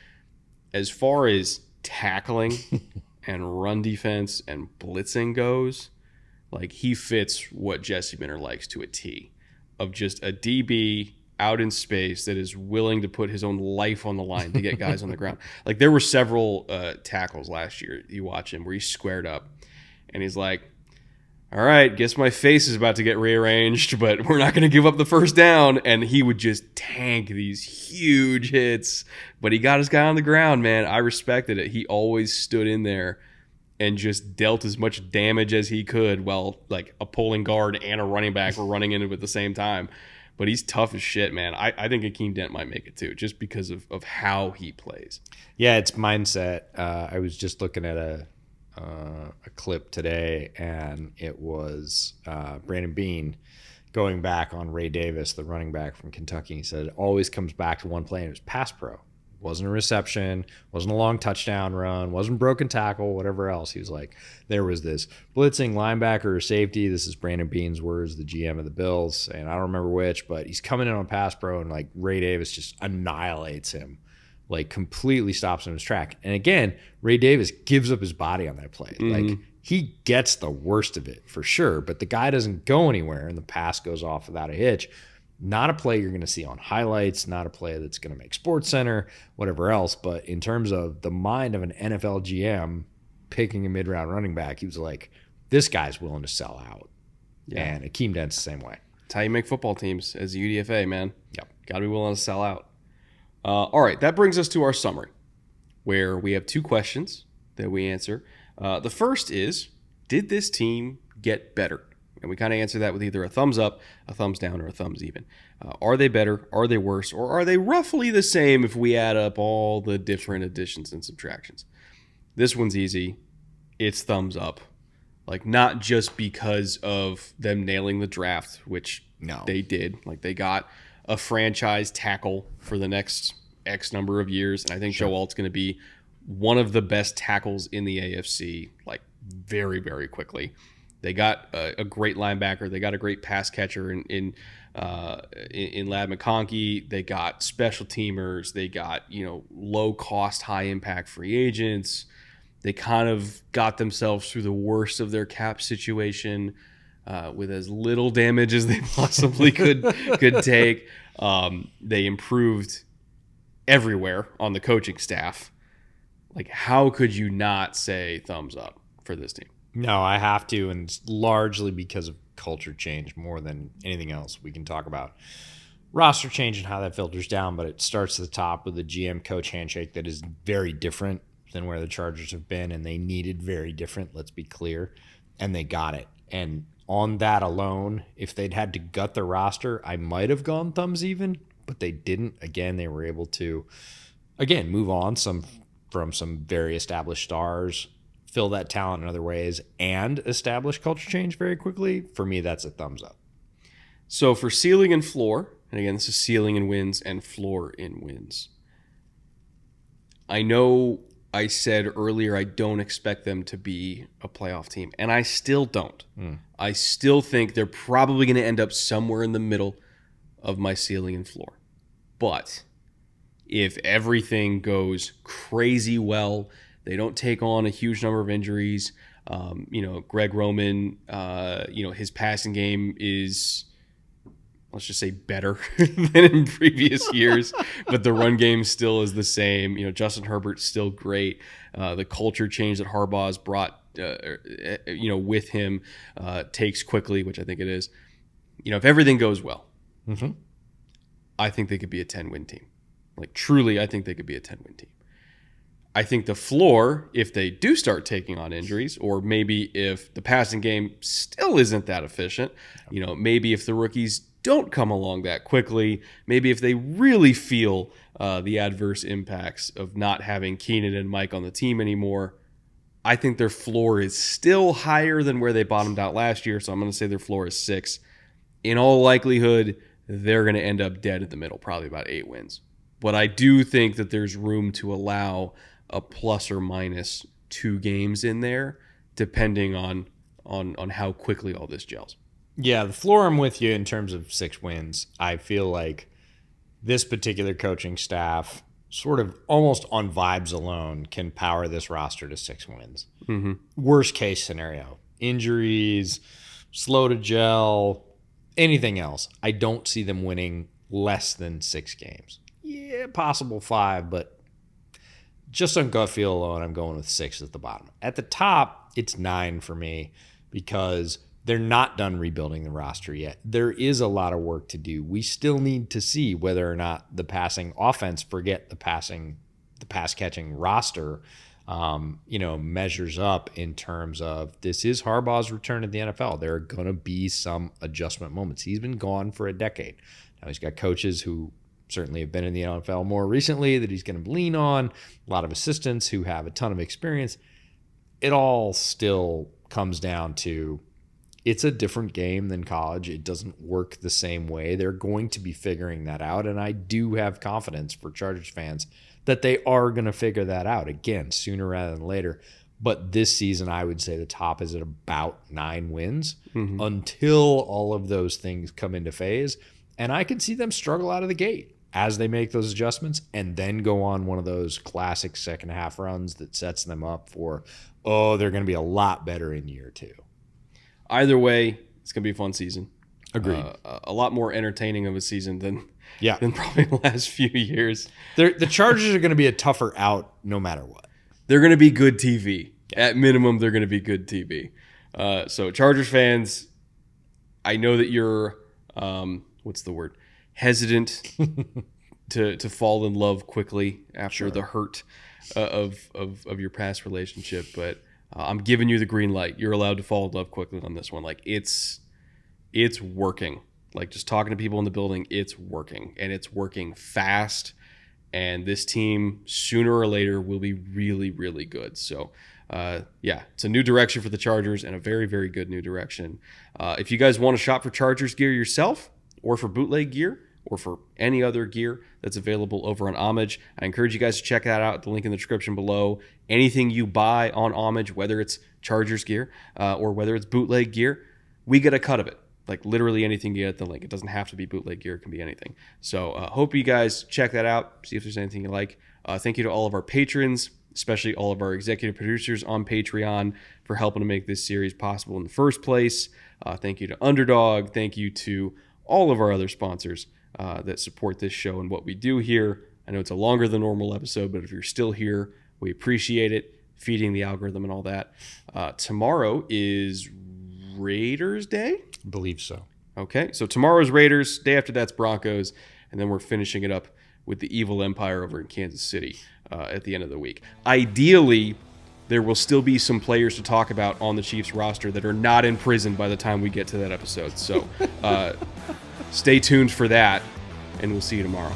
as far as tackling and run defense and blitzing goes, like he fits what Jesse Minter likes to a T, of just a DB out in space that is willing to put his own life on the line to get guys on the ground. Like there were several tackles last year, you watch him, where he's squared up and he's like, all right, guess my face is about to get rearranged, but we're not going to give up the first down. And he would just tank these huge hits, but he got his guy on the ground, man. I respected it. He always stood in there and just dealt as much damage as he could while like a pulling guard and a running back were running into it at the same time. But he's tough as shit, man. I think Akeem Dent might make it too, just because of how he plays. Yeah, it's mindset. I was just looking at a clip today, and it was Brandon Beane going back on Ray Davis, the running back from Kentucky. He said it always comes back to one play, and it was pass pro. Wasn't a reception, wasn't a long touchdown run, wasn't broken tackle, whatever else. He was like, there was this blitzing linebacker or safety. This is Brandon Beane's words, the GM of the Bills, and I don't remember which, but he's coming in on pass pro, and like Ray Davis just annihilates him, like completely stops him in his track. And again, Ray Davis gives up his body on that play. Like he gets the worst of it for sure, but the guy doesn't go anywhere, and the pass goes off without a hitch. Not a play you're going to see on highlights, not a play that's going to make SportsCenter, whatever else. But in terms of the mind of an NFL GM picking a mid-round running back, he was like, this guy's willing to sell out. Yeah. And Akeem Dent's the same way. That's how you make football teams as a UDFA, man. Yep. Got to be willing to sell out. All right, that brings us to our summary, where we have two questions that we answer. The first is, did this team get better? And we kind of answer that with either a thumbs up, a thumbs down, or a thumbs even. Are they better? Are they worse? Or are they roughly the same if we add up all the different additions and subtractions? This one's easy. It's thumbs up. Like, not just because of them nailing the draft, which they did. Like, they got a franchise tackle for the next X number of years. And I think Joe Alt's going to be one of the best tackles in the AFC, like, very, very quickly. They got a great linebacker. They got a great pass catcher in Ladd McConkey. They got special teamers. They got, low cost, high impact free agents. They kind of got themselves through the worst of their cap situation with as little damage as they possibly could take. They improved everywhere on the coaching staff. Like, how could you not say thumbs up for this team? No, I have to, and it's largely because of culture change more than anything else. We can talk about roster change and how that filters down, but it starts at the top with a GM-coach handshake that is very different than where the Chargers have been, and they needed very different, let's be clear, and they got it. And on that alone, if they'd had to gut the roster, I might have gone thumbs even, but they didn't. Again, they were able to, move on from some very established stars, fill that talent in other ways, and establish culture change very quickly. For me, that's a thumbs up. So for ceiling and floor, and again, this is ceiling in wins and floor in wins. I know I said earlier I don't expect them to be a playoff team, and I still don't. I still think they're probably going to end up somewhere in the middle of my ceiling and floor. But if everything goes crazy well, they don't take on a huge number of injuries. Greg Roman, his passing game is, let's just say, better than in previous years, but the run game still is the same. Justin Herbert's still great. The culture change that Harbaugh's brought, with him takes quickly, which I think it is. If everything goes well, I think they could be a 10-win team. Like, truly, I think they could be a 10-win team. I think the floor, if they do start taking on injuries, or maybe if the passing game still isn't that efficient, maybe if the rookies don't come along that quickly, maybe if they really feel the adverse impacts of not having Keenan and Mike on the team anymore, I think their floor is still higher than where they bottomed out last year, so I'm going to say their floor is 6. In all likelihood, they're going to end up dead in the middle, probably about 8 wins. But I do think that there's room to allow a plus or minus 2 games in there, depending on how quickly all this gels. Yeah, the floor I'm with you in terms of 6 wins. I feel like this particular coaching staff, sort of almost on vibes alone, can power this roster to 6 wins. Mm-hmm. Worst case scenario, injuries, slow to gel, anything else. I don't see them winning less than 6 games. Yeah, possible 5, but just on gut feel alone, I'm going with 6 at the bottom. At the top, it's 9 for me because they're not done rebuilding the roster yet. There is a lot of work to do. We still need to see whether or not the passing offense, forget the pass catching roster, measures up in terms of this is Harbaugh's return to the NFL. There are going to be some adjustment moments. He's been gone for a decade. Now he's got coaches who certainly have been in the NFL more recently that he's going to lean on, a lot of assistants who have a ton of experience. It all still comes down to it's a different game than college. It doesn't work the same way. They're going to be figuring that out, and I do have confidence for Chargers fans that they are going to figure that out, again, sooner rather than later. But this season, I would say the top is at about 9 wins until all of those things come into phase. And I can see them struggle out of the gate as they make those adjustments and then go on one of those classic second half runs that sets them up for, they're going to be a lot better in year 2. Either way, it's going to be a fun season. Agreed. A lot more entertaining of a season than probably the last few years. The Chargers are going to be a tougher out no matter what. They're going to be good TV. At minimum, they're going to be good TV. So Chargers fans, I know that you're, hesitant to fall in love quickly after the hurt of your past relationship, but I'm giving you the green light. You're allowed to fall in love quickly on this one. Like it's working. Like just talking to people in the building, it's working, and it's working fast. And this team sooner or later will be really, really good. So it's a new direction for the Chargers and a very, very good new direction. If you guys want to shop for Chargers gear yourself or for bootleg gear or for any other gear that's available over on Homage, I encourage you guys to check that out. The link in the description below. Anything you buy on Homage, whether it's Chargers gear or whether it's bootleg gear, we get a cut of it. Like literally anything you get at the link. It doesn't have to be bootleg gear. It can be anything. So hope you guys check that out. See if there's anything you like. Thank you to all of our patrons, especially all of our executive producers on Patreon for helping to make this series possible in the first place. Thank you to Underdog. Thank you to all of our other sponsors that support this show and what we do here. I know it's a longer than normal episode, but if you're still here, we appreciate it. Feeding the algorithm and all that. Tomorrow is Raiders Day? I believe so. Okay, so tomorrow's Raiders. Day after that's Broncos. And then we're finishing it up with the Evil Empire over in Kansas City at the end of the week. Ideally, there will still be some players to talk about on the Chiefs roster that are not in prison by the time we get to that episode. So stay tuned for that, and we'll see you tomorrow.